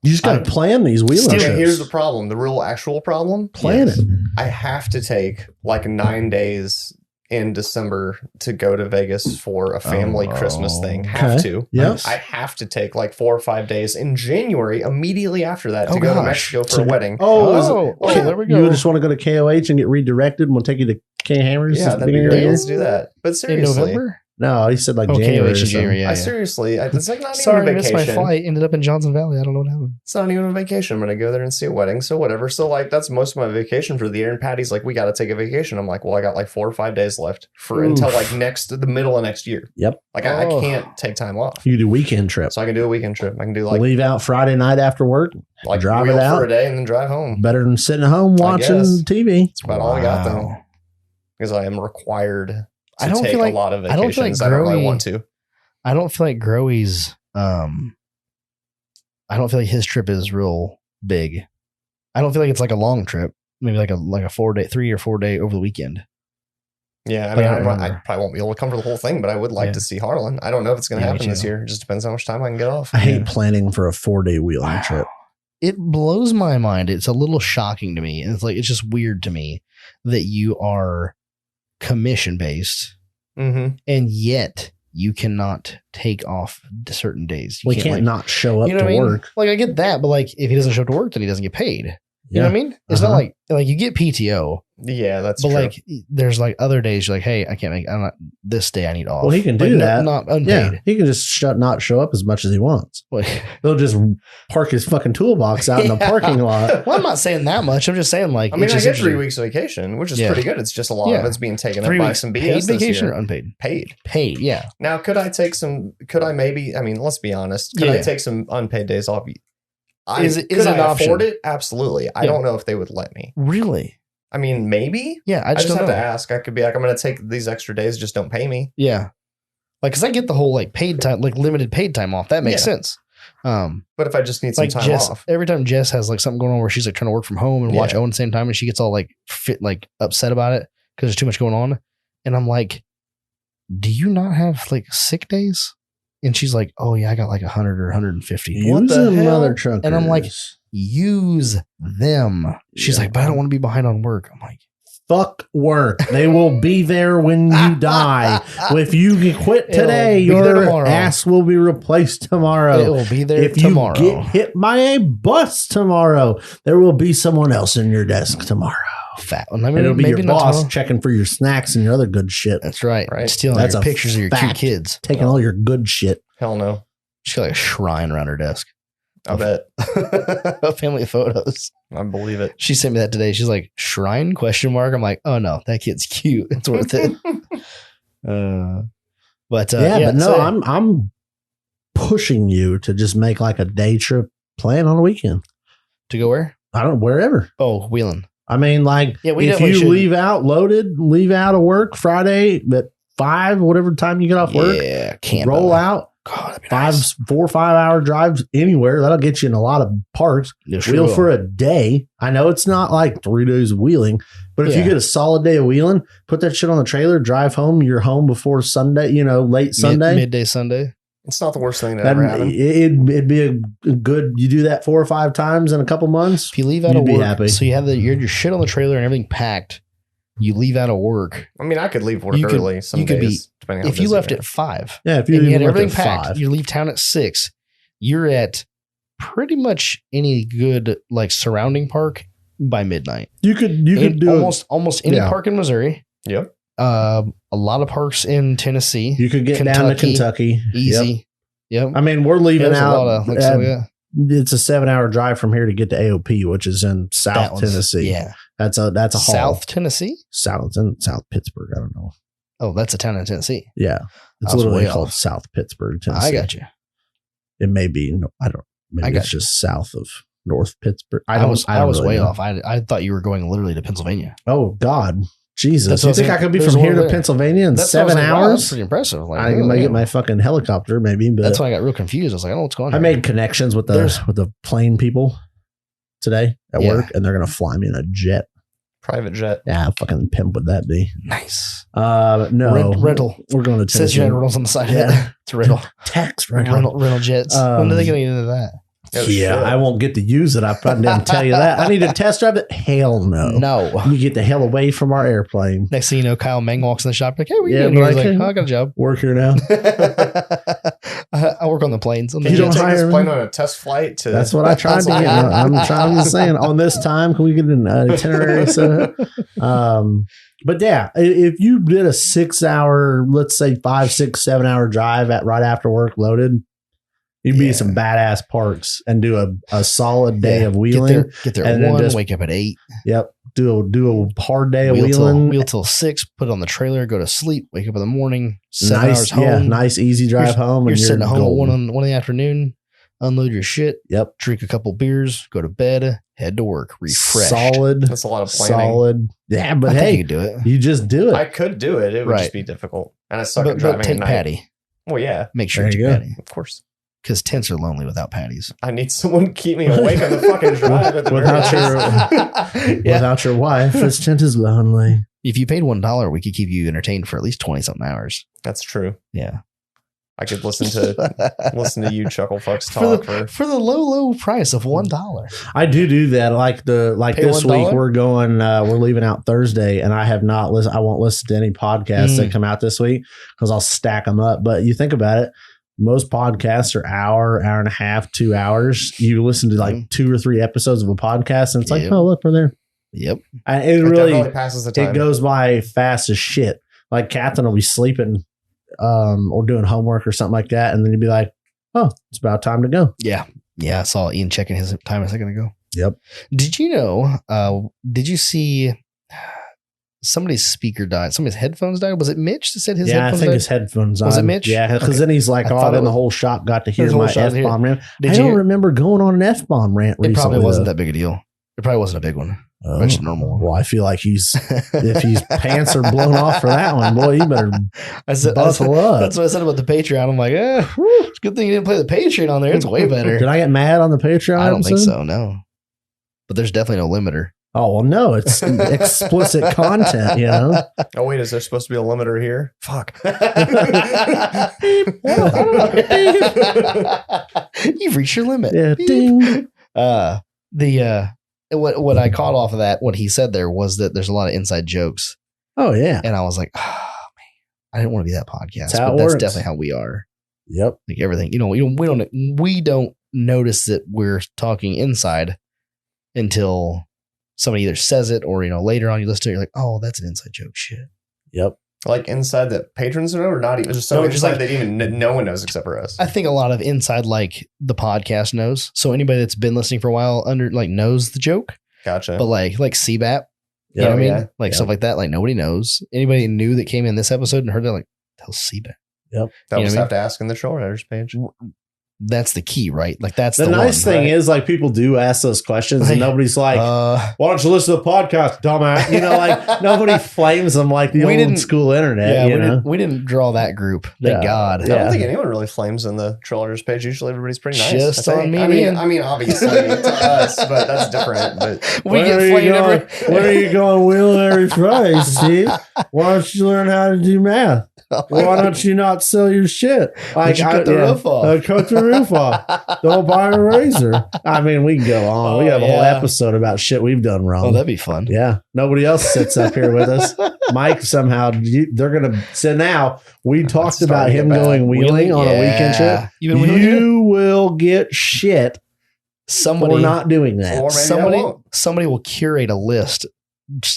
You just got to plan these wheeling trips. Here's the problem. The real actual problem. Plan it. I have to take like 9 days in December to go to Vegas for a family Christmas thing. Have to. Yes. I have to take like 4 or 5 days in January immediately after that to go to Mexico for a wedding. Okay, there we go. You just want to go to KOH and get redirected and we'll take you to K Hammers? Yeah, that'd be great. Let's do that. But seriously. In November? No, he said like January. January, yeah. Seriously, it's like not even a vacation. Missed my flight. Ended up in Johnson Valley. I don't know what happened. It's not even a vacation. I'm going to go there and see a wedding. So whatever. So like that's most of my vacation for the year. And Patty's like, we got to take a vacation. I'm like, well, I got like 4 or 5 days left until like the middle of next year. Yep. Like I can't take time off. You do weekend trip. So I can do a weekend trip. I can do like leave out Friday night after work. Like drive it out for a day and then drive home. Better than sitting at home watching TV. That's about all I got though. Because I am required. I don't take a lot of vacations. I don't really want to. I don't feel like Growy's. I don't feel like his trip is real big. I don't feel like it's like a long trip. Maybe like a 3 or 4 day over the weekend. Yeah, I mean, I probably won't be able to come for the whole thing, but I would like to see Harlan. I don't know if it's going to happen this year. It just depends how much time I can get off. I hate planning for a 4-day wheeling trip. It blows my mind. It's a little shocking to me, and it's just weird to me that you are commission based, and yet you cannot take off certain days. We can't not show up to work. Like I get that, but like if he doesn't show up to work, then he doesn't get paid. You know what I mean? It's not like you get PTO. Yeah, that's true. But like there's like other days you're like, hey, I can't make. I'm not this day. I need off. Well, he can do that. Not unpaid. Yeah, he can just not show up as much as he wants. They'll just park his fucking toolbox out in the parking lot. Well, I'm not saying that much. I'm just saying like. I mean, I get 3 weeks vacation, which is pretty good. It's just a lot of it's being taken up by some BS. Paid vacation or unpaid? Paid. Yeah. Now, could I maybe? I mean, let's be honest. Could I take some unpaid days off? Is it an option? Afford it? Absolutely. I don't know if they would let me. Really? I mean, maybe. Yeah, I just have to ask. I could be like, I'm going to take these extra days. Just don't pay me. Yeah, like because I get the whole like paid time, like limited paid time off. That makes sense. But if I just need some time off, every time Jess has like something going on where she's like trying to work from home and watch Owen at the same time, and she gets all like upset about it because there's too much going on, and I'm like, do you not have like sick days? And she's like, oh, yeah, I got like 100 or 150. Use them, mother truckers. And I'm like, use them. She's like, but I don't want to be behind on work. I'm like, fuck work. They will be there when you die. If you quit today, your ass will be replaced tomorrow. It will be there tomorrow. If you get hit by a bus tomorrow, there will be someone else in your desk tomorrow. Fat. I mean, it'll be your boss checking for your snacks and your other good shit. That's right. Stealing your pictures of your cute kids. Taking all your good shit. Hell no. She's got like a shrine around her desk. I bet. A family of photos. I believe it. She sent me that today. She's like, shrine? ? I'm like, oh no, that kid's cute. It's worth it. But no, I'm pushing you to just make like a day trip plan on a weekend. To go where? Wherever. Oh, wheeling. I mean, like, if you leave out of work Friday at 5, whatever time you get off work, roll out. God, 4 or 5 hour drives anywhere. That'll get you in a lot of parks. Wheel for a day. I know it's not like 3 days of wheeling, but if you get a solid day of wheeling, put that shit on the trailer, drive home. You're home before Sunday, late Sunday. Midday Sunday. It's not the worst thing that ever happened. It'd be a good. You do that 4 or 5 times in a couple months. If you leave out of work, so you have your shit on the trailer and everything packed. You leave out of work. I mean, I could leave work early some days, depending on if you left at 5. Yeah, if you had everything packed, 5. You leave town at 6. You're at pretty much any good like surrounding park by midnight. You could do almost any park in Missouri. Yep. A lot of parks in Tennessee. You could get down to Kentucky. Easy. Yep. I mean, we're leaving out. It's a 7-hour drive from here to get to AOP, which is in South Tennessee. Yeah. That's a haul. South Tennessee? It's in South Pittsburgh. I don't know. Oh, that's a town in Tennessee. Yeah. It's literally called South Pittsburgh, Tennessee. I got you. It may be, maybe it's just south of North Pittsburgh. I was really way off. I thought you were going literally to Pennsylvania. Oh, God. Jesus. You think I could be from here to Pennsylvania in 7 hours? Wow, that's pretty impressive. Like, I might get my fucking helicopter, maybe. But that's why I got real confused. I was like, I don't know what's going on. I made connections with the plane people today at work, and they're going to fly me in a jet. Private jet. Yeah, how fucking pimp would that be? Nice. No. Rental. We're going to Tennessee. Says you had rentals on the side of it. It's a rental. Tax rental. Rental jets. When are they going to get into that? Yeah, I won't get to use it. I probably didn't tell you that. I need to test drive it. Hell no. No. You get the hell away from our airplane. Next thing you know, Kyle Meng walks in the shop like, hey, what are you doing? He's like, oh, I got a job. Work here now. I work on the planes. You don't take this plane on a test flight to... That's what I tried to get. I'm just saying, on this time, can we get an itinerary set up? But yeah, if you did a 6-hour, let's say 5, 6, 7-hour drive right after work loaded, you'd be in some badass parks and do a solid day of wheeling. Get there at 1, wake up at 8. Yep. Do a hard day of wheeling. Wheel till 6, put it on the trailer, go to sleep, wake up in the morning, 7 hours home. Yeah, nice, easy drive home. You're sitting at home at 1 in the afternoon, unload your shit. Yep. Drink a couple beers, go to bed, head to work, refreshed. Solid. That's a lot of planning. Solid. Yeah, but hey, you could do it. You just do it. I could do it. It would just be difficult. And I suck at driving take at night. Patty. Well, yeah. Make sure you take Patty. Of course. Because tents are lonely without patties. I need someone to keep me awake on the fucking drive. Without your wife, this tent is lonely. If you paid $1, we could keep you entertained for at least 20-something hours. That's true. Yeah. I could listen to you chuckle fucks talk for the low price of $1. I do that. Like this week, we're leaving out Thursday, and I have not listened. I won't listen to any podcasts that come out this week because I'll stack them up. But you think about it. Most podcasts are hour and a half, 2 hours. You listen to like 2 or 3 episodes of a podcast, and it's like, oh, look, we're there. Yep. It really passes the time. It goes by fast as shit. Like Catherine will be sleeping or doing homework or something like that, and then you'd be like, oh, it's about time to go. Yeah. Yeah, I saw Ian checking his time a second ago. Yep. Did you know, did you see somebody's speaker died? Somebody's headphones died? Was it Mitch that said his headphones died? Yeah, I think his headphones died. Was it Mitch? Yeah, because then he's like, then the whole shop got to hear my F-bomb rant. I don't remember going on an F-bomb rant recently. It probably wasn't that big a deal. It probably wasn't a big one. It's a normal one. Well, I feel like if his pants are blown off for that one, boy, you better buckle up. That's what I said about the Patreon. I'm like, it's a good thing you didn't play the Patreon on there. It's way better. Did I get mad on the Patreon? I don't think so, no. But there's definitely no limiter. Oh, well, no, it's explicit content, you know? Oh, wait, is there supposed to be a limiter here? Fuck. You've reached your limit. Yeah, ding. What I caught off of that, what he said there was that there's a lot of inside jokes. Oh, yeah. And I was like, oh, man, I didn't want to be that podcast, but that's definitely how we are. Yep. Like everything, we don't notice that we're talking inside until somebody either says it or, later on you listen to it, you're like, oh, that's an inside joke shit. Yep. Like inside that patrons know, or not even just inside that even no one knows except for us. I think a lot of inside, like the podcast knows. So anybody that's been listening for a while knows the joke. Gotcha. But like CBAP, you know what I mean? Like stuff like that. Like nobody knows. Anybody new that came in this episode and heard that, like, tell CBAP. Yep. That was have to ask in the show writers page. that's the key, right? Like that's the nice thing is like people do ask those questions and nobody's like, why don't you listen to the podcast, dumbass? You know, like nobody flames them like the old school internet. Yeah, we didn't draw that group. Thank God. I don't think anyone really flames in the Trailers page. Usually everybody's pretty nice. Just on me. I mean, obviously to us, but that's different. But we get flamed where are you going, wheeling every Friday, Steve? Why don't you learn how to do math? Why don't you not sell your shit? Like, cut the roof off. Cut the roof off. Don't buy a razor. I mean, we can go on. We have a whole episode about shit we've done wrong. Oh, that'd be fun. Yeah. Nobody else sits up here with us. Mike, somehow, they're going to. So now, we talked about him going wheeling on a weekend trip. You will get shit for not doing that. Or maybe somebody will curate a list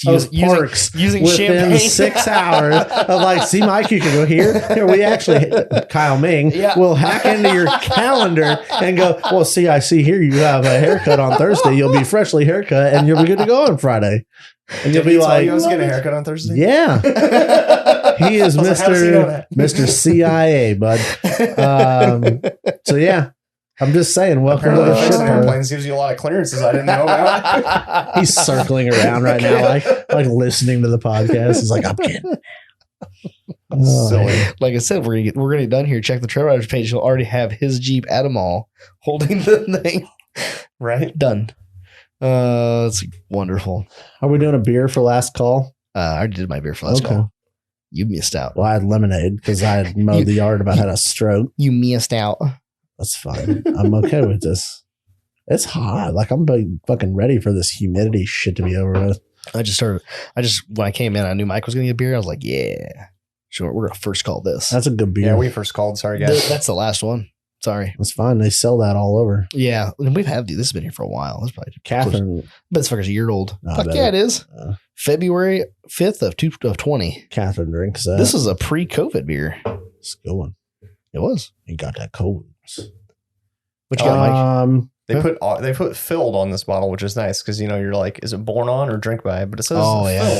using within champagne. 6 hours of like, see, Mike, you can go here. We actually, Kyle Ming will hack into your calendar and go, well, see, I see here you have a haircut on Thursday. You'll be freshly haircut and you'll be good to go on Friday. And you'll be like, you was getting a haircut on Thursday? Yeah. He is Mr. CIA, bud. So yeah. I'm just saying, welcome to the shit Planes gives you a lot of clearances I didn't know about. He's circling around right now, like listening to the podcast. He's like, I'm kidding. Silly. Like I said, we're gonna get done here. Check the Trail Riders page. He'll already have his Jeep at a mall holding the thing. Right. Done. It's wonderful. Are we doing a beer for last call? I already did my beer for last call. You missed out. Well, I had lemonade because I had mowed the yard about had a stroke. You missed out. That's fine. I'm okay with this. It's hot. Like I'm fucking ready for this humidity shit to be over with. When I came in, I knew Mike was going to get beer. I was like, yeah, sure. We're going to first call this. That's a good beer. Yeah, we first called. Sorry, guys. That's the last one. Sorry. That's fine. They sell that all over. Yeah. And this has been here for a while. It's probably Catherine. But this fucker's a year old. Fuck yeah, it is. February 5th of 20. Catherine drinks that. This is a pre-COVID beer. It's a good one. It was. You got that cold. What you got, Mike? They put filled on this bottle, which is nice because you're like, is it born on or drink by? But it says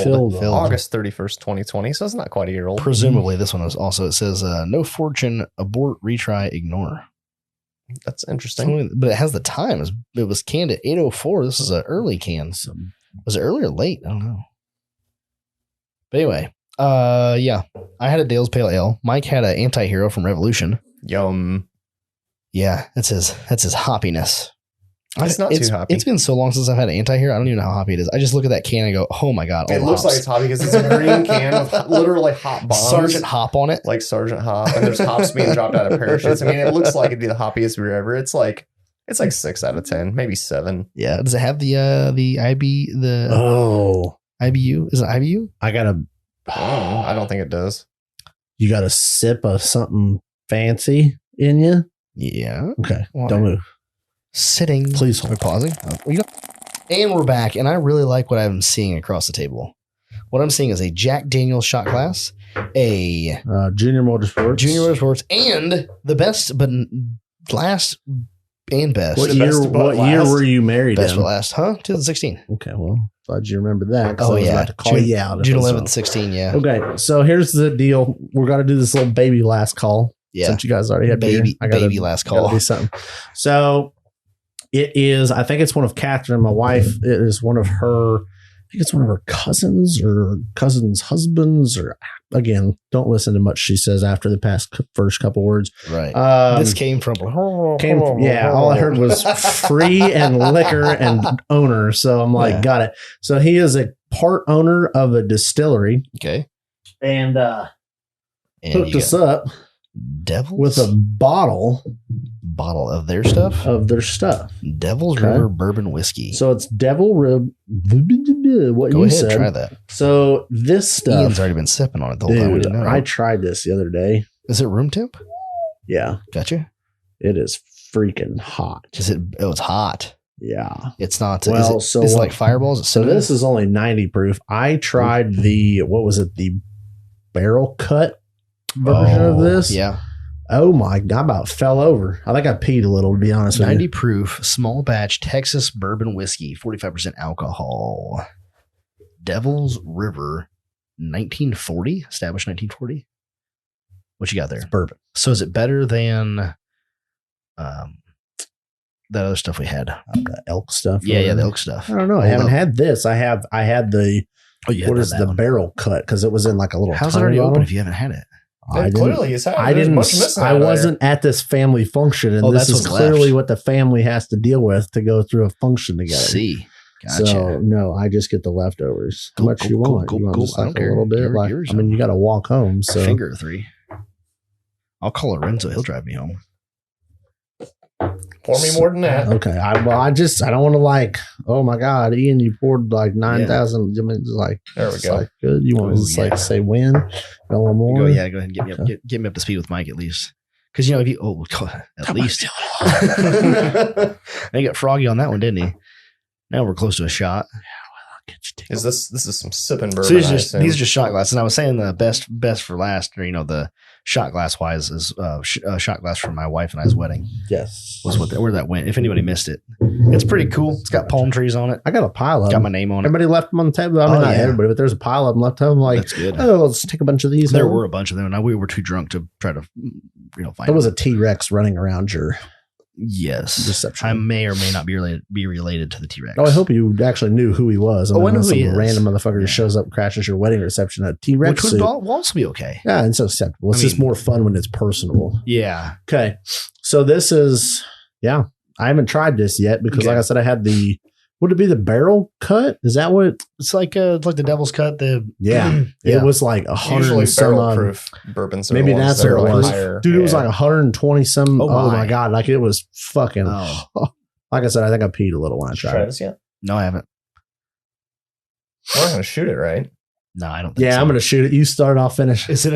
filled. August 31st, 2020. So it's not quite a year old. Presumably, this one is also. It says no fortune, abort, retry, ignore. That's interesting. But it has the time. It was canned at 8:04. This is an early can. Was it early or late? I don't know. But anyway, yeah, I had a Dale's Pale Ale. Mike had an Anti-Hero from Revolution. Yum. Yeah, that's his hoppiness. It's not too hoppy. It's been so long since I've had an Anti-Hero. I don't even know how hoppy it is. I just look at that can and go, oh my God. It looks like it's hoppy because it's a green can with literally hop bombs. Sergeant Hop on it. Like Sergeant Hop. And there's hops being dropped out of parachutes. I mean, it looks like it'd be the hoppiest beer ever. It's like 6 out of 10, maybe 7. Yeah. Does it have the IB, IBU? Is it IBU? I don't think it does. You got a sip of something fancy in you? Yeah. Okay. Don't move. Sitting. Please hold. We're pausing. And we're back. And I really like what I'm seeing across the table. What I'm seeing is a Jack Daniel's shot glass, a Junior Motorsports, and the best, but last and best. What year were you married best in? But last, huh? 2016. Okay, well, glad you remember that. Oh, I was about to call you out. June 11th, 16, yeah. Okay, so here's the deal. We're going to do this little baby last call. Yeah. Since you guys already had baby last call. Do something. So it is, I think it's one of Catherine, my wife. It is one of her, I think it's one of her cousins or cousins' husbands, or again, don't listen to much she says after the first couple words. Right. This came from all I heard was free and liquor and owner. So I'm like, got it. So he is a part owner of a distillery. Okay. And hooked us up. Devils? With a bottle of their stuff. Devil's River bourbon whiskey. So it's Devil Rib. What Go you ahead, said. try that. So this stuff. Ian's already been sipping on it the whole time. We didn't know. I tried this the other day. Is it room temp? Yeah. Gotcha. It is freaking hot. Is it? Oh, it's hot. Yeah. It's not. Well, is it like Fireballs? So this is only 90 proof. I tried the barrel cut version of this. Yeah. Oh my God, I about fell over. I think I peed a little, to be honest with you. 90 proof, small batch Texas bourbon whiskey, 45% alcohol. Devil's River, 1940, established 1940. What you got there? It's bourbon. So is it better than that other stuff we had. The elk stuff. Yeah, the elk stuff. I don't know. I haven't had this. I had the what is the one. barrel cut because it was in like a little. How's it already open if you haven't had it? Clearly, it's had. I didn't. I wasn't at this family function, and this is clearly what the family has to deal with to go through a function together. See, gotcha. So no, I just get the leftovers. How much you want? You want just like a little bit? Like, yours, I mean, you got to walk home. So a finger or three. I'll call Lorenzo. He'll drive me home. Pour me more than that. Okay. I don't want to like. Oh my God, Ian, you poured like 9,000. I mean, it's like there we go. Like good. You want to just like say when? No one more. Go ahead and get me up to speed with Mike at least. Because if you at least he got froggy on that one, didn't he? Now we're close to a shot. Is this is some sipping bourbon? So these are just shot glasses. And I was saying the best for last, or the shot glass wise is shot glass from my wife and I's wedding. Yes, was where that went. If anybody missed it, it's pretty cool. It's got palm trees on it. I got a pile of them. Got my name on it. Everybody left them on the table. I mean, not everybody, but there's a pile of them left. I'm like, that's good. Oh, let's take a bunch of these. There were a bunch of them, and we were too drunk to try to find. There was a T-Rex running around your. Yes, reception. I may or may not be related to the T-Rex. Oh, I hope you actually knew who he was. I know who he is. Random motherfucker just shows up, crashes your wedding reception at T-Rex, which would also be okay. Yeah, it's acceptable. It's just more fun when it's personable. Yeah. Okay, so this is I haven't tried this yet because, like I said, I had the. Would it be the barrel cut? Is that what it's like? Like the devil's cut. It was like 100 some proof bourbon. So maybe that's what it was, dude. It was like 120 some. Oh my God! Like it was fucking. Like I said, I think I peed a little when I tried this yet. No, I haven't. We're not gonna shoot it, right? No, I don't think so. I'm gonna shoot it. You start, I'll finish. Is it?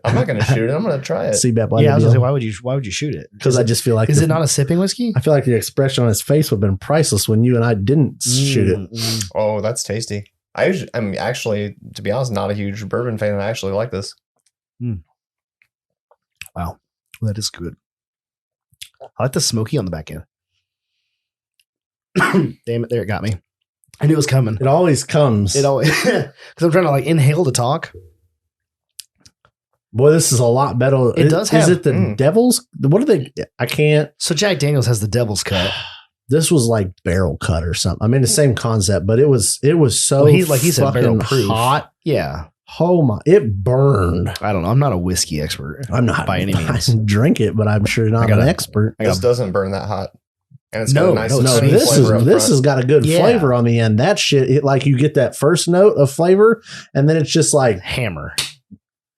I'm not gonna shoot it. I'm gonna try it. CBAP. I was gonna say, why would you shoot it? Because I just feel like is it not a sipping whiskey? I feel like the expression on his face would have been priceless when you and I didn't shoot it. Oh, that's tasty. I'm actually, to be honest, not a huge bourbon fan, and I actually like this. Wow, that is good. I like the smoky on the back end. Damn it! There, it got me. I knew it was coming. It always comes. It always because I'm trying to like inhale to talk. Boy, this is a lot better. It does have. Is it the Devil's? What are they? I can't. So Jack Daniels has the Devil's cut. This was like barrel cut or something. I mean, the same concept, but it was so he said barrel proof. Hot. Yeah. Oh my! It burned. I don't know. I'm not a whiskey expert. I'm not by any means. I drink it, but I'm sure not an expert. This doesn't burn that hot. And it's got a nice this has got a good flavor on the end. That shit, like you get that first note of flavor, and then it's just like hammer.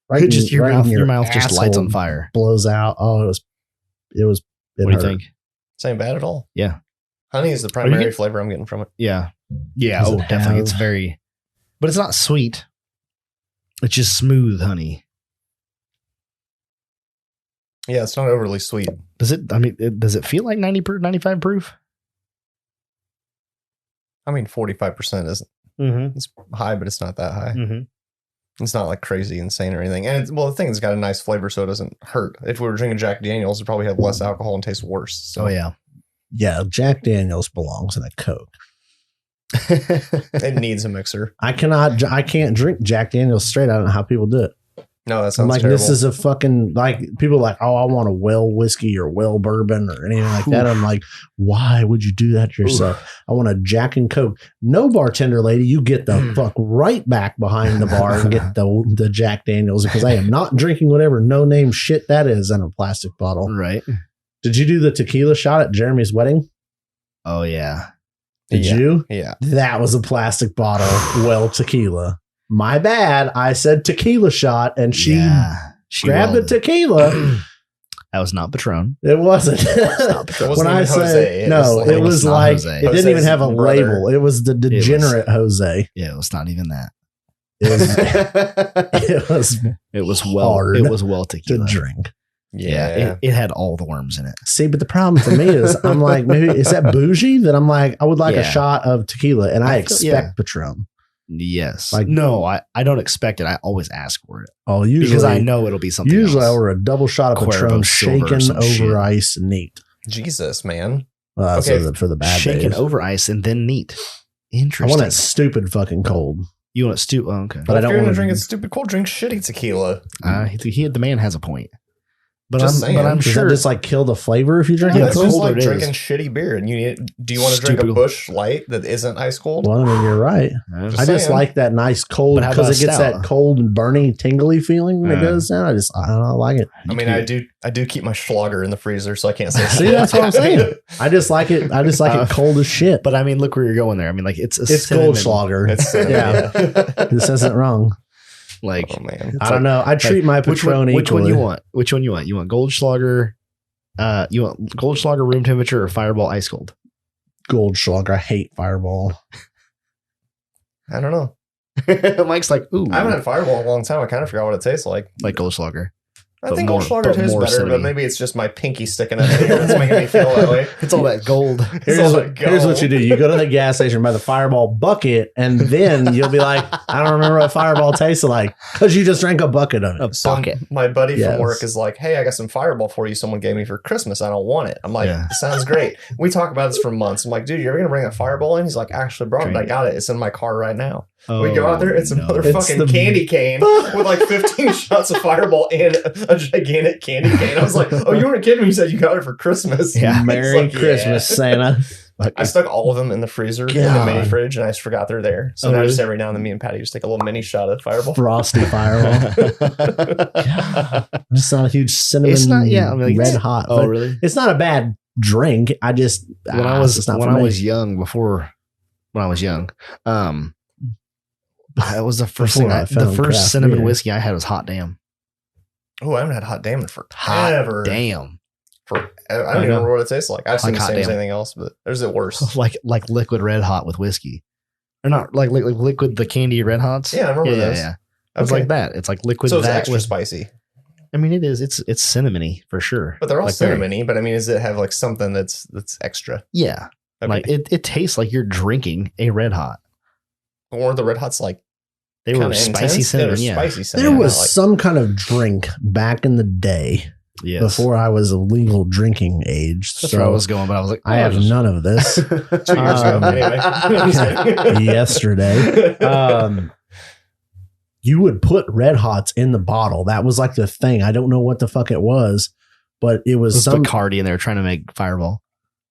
Right, just your mouth just lights on fire, blows out. Oh, it was. What do you think? This ain't bad at all. Yeah, honey is the primary flavor I'm getting from it. Yeah. Oh, definitely. It's very, but it's not sweet. It's just smooth honey. Yeah, it's not overly sweet. Does it? I mean, does it feel like 90 proof, 95 proof? I mean, 45% isn't. It's high, but it's not that high. It's not like crazy insane or anything. And the thing is, it's got a nice flavor, so it doesn't hurt. If we were drinking Jack Daniels, it'd probably have less alcohol and taste worse. So. Oh yeah, yeah. Jack Daniels belongs in a Coke. It needs a mixer. I can't drink Jack Daniels straight. I don't know how people do it. No, that sounds like terrible. This is a fucking like people are like, oh, I want a well whiskey or well bourbon or anything like that. I'm like, why would you do that to yourself? I want a Jack and Coke. No, bartender lady, you get the fuck right back behind the bar and get the Jack Daniels because I am not drinking whatever no name shit that is in a plastic bottle. Right. Did you do the tequila shot at Jeremy's wedding? Oh yeah. Did you? Yeah. That was a plastic bottle. Well, tequila. My bad. I said tequila shot, and she grabbed the tequila. That was not Patron. It wasn't. When I say no, it was like it didn't even have a label. It was the degenerate Jose. Yeah, it was not even that. It was hard. It was well tequila to drink. Yeah, it had all the worms in it. See, but the problem for me is I'm like, maybe is that bougie? That I'm like, I would like a shot of tequila, and I expect Patron. Yes. Like no, I don't expect it. I always ask for it. Oh, usually because I know it'll be something. Usually, else. I order a double shot of Patron, shaken over ice, neat. Jesus, man. Okay, for the bad shaken days. over ice and then neat. Interesting. I want it stupid fucking cold. You want it stupid? Oh, okay. But I don't want to drink it stupid cold. Drink shitty tequila. The man has a point. But I'm sure. Does that just like kill the flavor if you drink it It's cold? just like drinking shitty beer, and do you want to drink a Busch Light that isn't ice cold? Well, I mean, you're right. I just like that nice cold because it gets that cold and burning, tingly feeling that goes down. I don't know, I like it. I mean, I do keep my Schlager in the freezer, so I can't say. See, that's what I'm saying. I just like it cold as shit. But I mean, look where you're going there. I mean, like it's cold Schlager. Yeah, this isn't wrong. Like, oh man, I don't know. I treat my Patron equally. Which one you want? Which one you want? You want Goldschlager? You want Goldschlager room temperature or Fireball ice cold? Goldschlager. I hate Fireball. I don't know. Mike's like, ooh. I haven't had Fireball in a long time. I kind of forgot what it tastes like. Like Goldschlager. I think Schlager tastes better, but maybe it's just my pinky sticking out here that's making me feel that way. It's all that gold. Here's what you do. You go to the gas station, buy the Fireball bucket, and then you'll be like, I don't remember what Fireball tasted like because you just drank a bucket of it. So my buddy from work is like, hey, I got some Fireball for you someone gave me for Christmas. I don't want it. I'm like, sounds great. We talk about this for months. I'm like, dude, you're ever going to bring a Fireball in? He's like, actually brought it. I got it. It's in my car right now. We go out there, it's a motherfucking candy cane with like 15 shots of Fireball and a gigantic candy cane. I was like, oh, you weren't kidding me. You said you got it for Christmas. Yeah. Merry Christmas, Santa. I stuck all of them in the freezer in the mini fridge and I just forgot they're there. So now just every now and then me and Patty just take a little mini shot of Fireball. Frosty Fireball. It's not a huge cinnamon red hot. Oh, really? It's not a bad drink. I just when I was young, that was the first thing. The first cinnamon whiskey I had was Hot Damn. Oh, I haven't had Hot Damn in forever. Hot Damn. I don't even remember what it tastes like. I've seen the same as anything else, but there's it worse. like liquid Red Hot with whiskey, or not like liquid the candy Red Hots. Yeah, I remember those. Yeah. It's like that. It's like liquid. So it's extra spicy. I mean, it is. It's cinnamony for sure. But they're all cinnamony. But I mean, does it have like something that's extra? Yeah, like it tastes like you're drinking a Red Hot. Or the Red Hots like they were spicy cinnamon. Spicy cinnamon. There was some kind of drink back in the day. Yes. Before I was of legal drinking age. That's where I was going, but I was like, I have none of this. 2 years ago, anyway. Yesterday. You would put Red Hots in the bottle. That was like the thing. I don't know what the fuck it was, but it was some Bacardi and they were trying to make Fireball.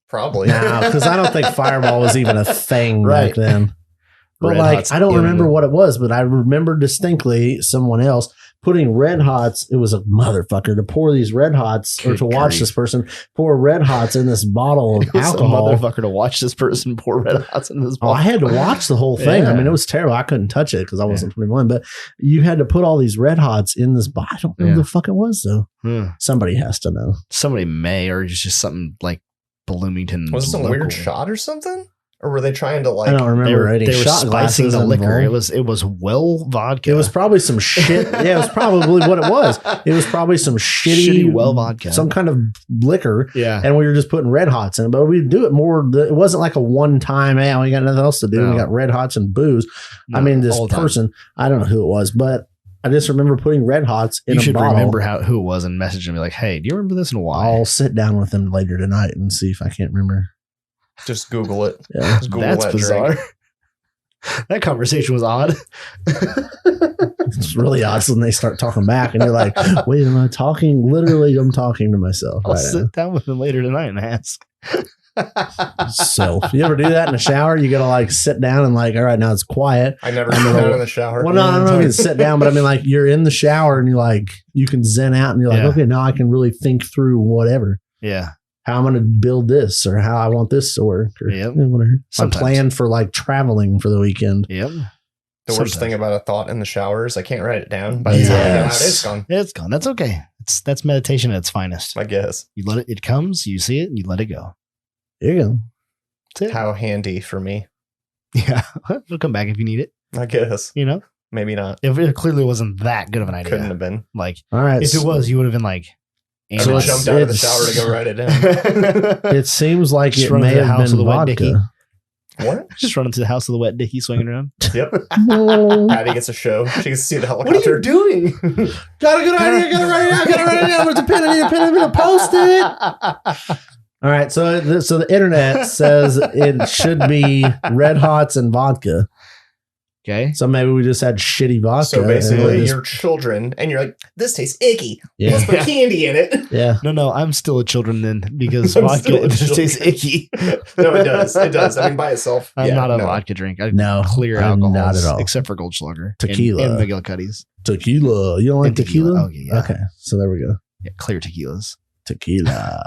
Probably. No, because I don't think Fireball was even a thing back then. But Red I don't remember what it was, but I remember distinctly someone else putting Red Hots. It was a motherfucker to pour these Red Hots or to watch this person pour Red Hots in this bottle of alcohol. A motherfucker to watch this person pour Red Hots in this bottle. I had to watch the whole thing. I mean, it was terrible. I couldn't touch it because I wasn't 21, but you had to put all these Red Hots in this bottle. I don't know what the fuck it was though. Somebody has to know. Somebody may, or just something like Bloomington. Was it some weird shot or something? Or were they trying to like? I don't remember any they were shot spicing the liquor. Involved. It was well vodka. It was probably some shit. Yeah, it was probably what it was. It was probably some shitty well vodka, some kind of liquor. Yeah, and we were just putting Red Hots in it, but we'd do it more. It wasn't like a one time. Hey, we got nothing else to do. No. We got Red Hots and booze. No, I mean, this person, I don't know who it was, but I just remember putting Red Hots in a bottle. You should remember who it was and message me like, "Hey, do you remember this and why?" I'll sit down with them later tonight and see if I can't remember. Just Google it. Yeah. Just Google That's that bizarre. That conversation was odd. It's really odd when they start talking back and you're like, wait, am I talking? Literally, I'm talking to myself. I'll sit down with them later tonight and ask. So you ever do that in the shower? You gotta like sit down and like, all right, now it's quiet. I never sit down in the shower. Well, no, I don't mean sit down, but I mean like you're in the shower and you're like, you can zen out and you're like, okay, now I can really think through whatever. Yeah. How I'm going to build this or how I want this to work or whatever. Some plan for like traveling for the weekend. Yep. The worst thing about a thought in the shower is I can't write it down. By the time I get out, it's gone. It's gone. That's okay. That's meditation at its finest. I guess. You let it, it comes, you see it, and you let it go. There you go. That's it. How handy for me. Yeah. It'll come back if you need it. I guess. You know? Maybe not. If it clearly wasn't that good of an idea. Couldn't have been. Like, all right. If it was, you would have been like, so I jumped out of the shower to go write it down. It seems like it may have been vodka. What? Just running to the house of the wet dicky swinging around. Yep. Patty gets a show. She gets to see the helicopter. What are you doing? Got a good idea. Gotta write it down. Gotta write it down. Where's the pen? I need a pen. I'm going to post it. All right. So the internet says it should be Red Hots and vodka. Okay. So maybe we just had shitty vodka. So and basically, we just- you're children, and you're like, this tastes icky. Yeah. Let's put candy in it. yeah. No, I'm still a children then because I'm vodka still a just tastes children. icky. No, it does. It does. I mean, by itself. I'm yeah, not a no. vodka drink. I No, clear I'm alcohols, not at all. except for Goldschlager, Tequila. and McGillicuddy's. Tequila. You don't like And tequila. tequila? Oh, yeah. Okay. So there we go. Yeah, clear tequilas. Tequila.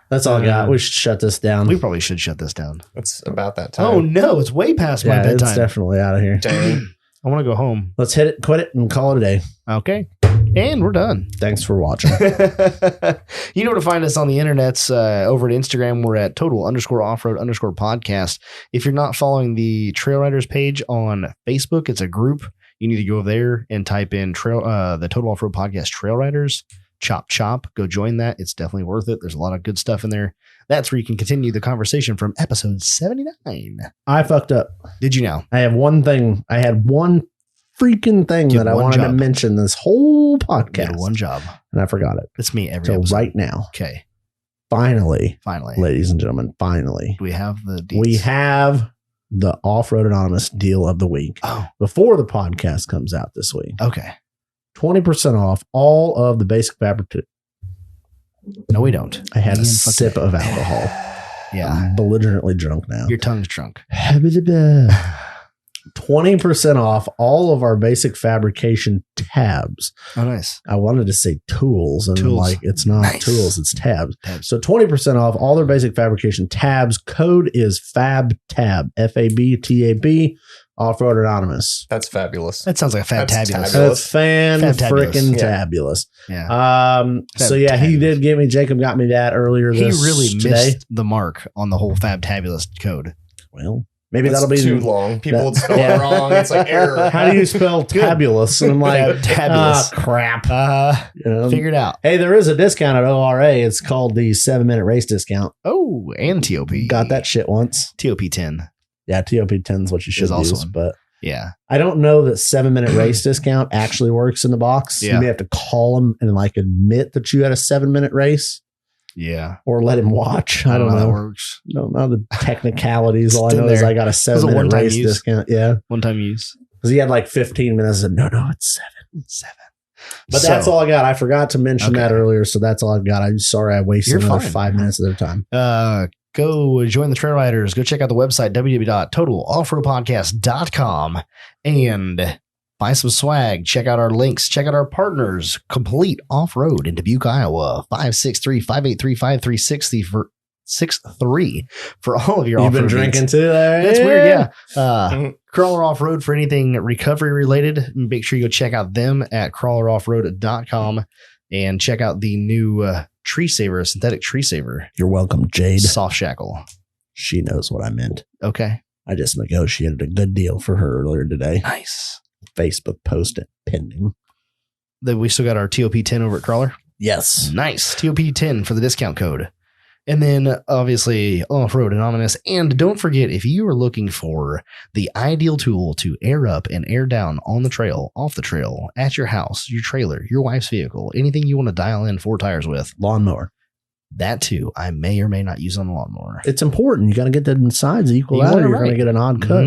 That's all I got. We should shut this down. We probably should shut this down. It's about that time. Oh no, it's way past my yeah, it's bedtime. definitely out of here. Dang. I want to go home. Let's hit it, quit it, and call it a day. Okay, and we're done. Thanks for watching. You know where to find us on the internets. Over at Instagram, we're at total_offroad_podcast. If you're not following the Trail Riders page on Facebook, it's a group. You need to go over there and type in the Total Off-Road Podcast Trail Riders. Chop. Go join that. It's definitely worth it. There's a lot of good stuff in there. That's where you can continue the conversation from episode 79. I fucked up. Did you now? I have one thing. I had one freaking thing Get that I one wanted to job. mention this whole Get podcast. one job. And I forgot it. It's me every So episode. right now, Okay. finally, Finally. ladies and gentlemen, finally, Do we have the deets? we have the Off-Road Anonymous deal of the week. Oh, Before the podcast comes out this week, okay. 20% off all of the basic fabric. No, we don't. I had a Man, sip fuck of that. alcohol. Yeah. I'm belligerently drunk now. Your tongue's drunk. 20% off all of our basic fabrication tabs. Oh, nice. I wanted to say tools, and Tools. like it's not Nice. tools, it's tabs. Tabs. So 20% off all their basic fabrication tabs. Code is FABTAB, FABTAB, Off-Road Anonymous. That's fabulous. That sounds like a That's fantabulous. fabulous. That's fan Fantabulous. freaking Yeah. tabulous. Yeah. So yeah, he did give me, Jacob got me that earlier He this really today. missed the mark on the whole Fabtabulous code. Well, maybe That's that'll be too long. People that- would spell yeah. it wrong. It's like error. How do you spell tabulous? And I'm like, Fabtabulous. crap. You know? Figure it out. Hey, there is a discount at ORA. It's called the 7-minute race discount. Oh, and TOP. Got that shit once. TOP 10. Yeah, TOP 10 is what you should Is also use. one. But Yeah. I don't know that 7-minute race discount actually works in the box. Yeah. You may have to call him and like admit that you had a 7-minute race Yeah. or let him watch. I don't how that know. works. Don't know the technicalities. All I It's in know is there. I got a 7-minute one-time race use. discount. Yeah. One time use. Because he had like 15 minutes. I said, no, it's 7. 7. But that's all I got. I forgot to mention that Okay. earlier. So that's all I've got. I'm sorry I wasted You're another fine. 5 minutes of their time. Go join the Trail Riders. Go check out the website, www.totaloffroadpodcast.com, and buy some swag. Check out our links. Check out our partners. Complete Off-Road in Dubuque, Iowa. 563-583-5363 for 63 for all of your You've off-road been needs. drinking too there? That's weird, yeah. Mhm. Crawler Off-Road for anything recovery related. Make sure you go check out them at crawleroffroad.com and check out the new tree saver, synthetic tree saver, You're welcome, Jade. soft shackle. She knows what I meant. Okay. I just negotiated a good deal for her earlier today. Nice. Facebook post it pending. Then we still got our TOP 10 over at Crawler. Yes. Nice. TOP 10 for the discount code. And then obviously Off-Road Anonymous. And don't forget, if you are looking for the ideal tool to air up and air down on the trail, off the trail, at your house, your trailer, your wife's vehicle, anything you want to dial in 4 tires with, Lawnmower. that too, I may or may not use on the lawnmower. It's important. You got to get the sides equal You out want or it you're going right. to get an odd cut.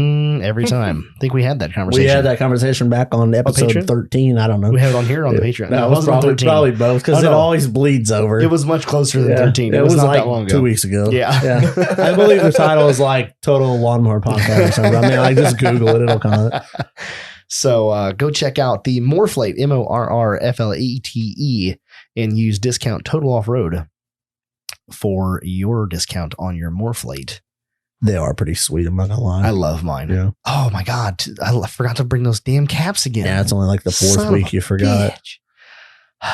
Every time. I think we had that conversation. We had that conversation back on episode Patreon? 13. I don't know. We have it on here on the Patreon. No, it it was wasn't on probably 13. both because Oh, it no. always bleeds over. It was much closer than Yeah. 13. It was not like that long ago. 2 weeks ago. Yeah. I believe the title is like Total Lawnmower Podcast or something. I mean, like just Google it. It'll come up. So go check out the Morflate, MORRFLATE, and use discount Total Off-Road for your discount on your Morflate. They are pretty sweet. I'm not going to lie. I love mine. Yeah. Oh my God. I forgot to bring those damn caps again. Yeah, it's only like the fourth Son of week you a forgot. bitch.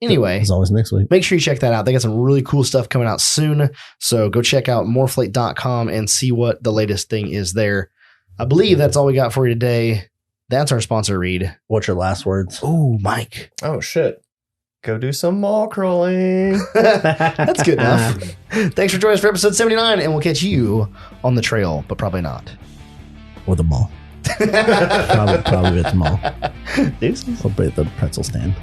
Anyway, It's always next week. make sure you check that out. They got some really cool stuff coming out soon. So go check out morflate.com and see what the latest thing is there. I believe that's all we got for you today. That's our sponsor, Reed. What's your last words? Oh, Mike. Oh, shit. Go do some mall crawling. That's good enough. Thanks for joining us for episode 79, and we'll catch you on the trail, but probably not. Or the mall. Probably at the mall. Deuces. Or at the pretzel stand.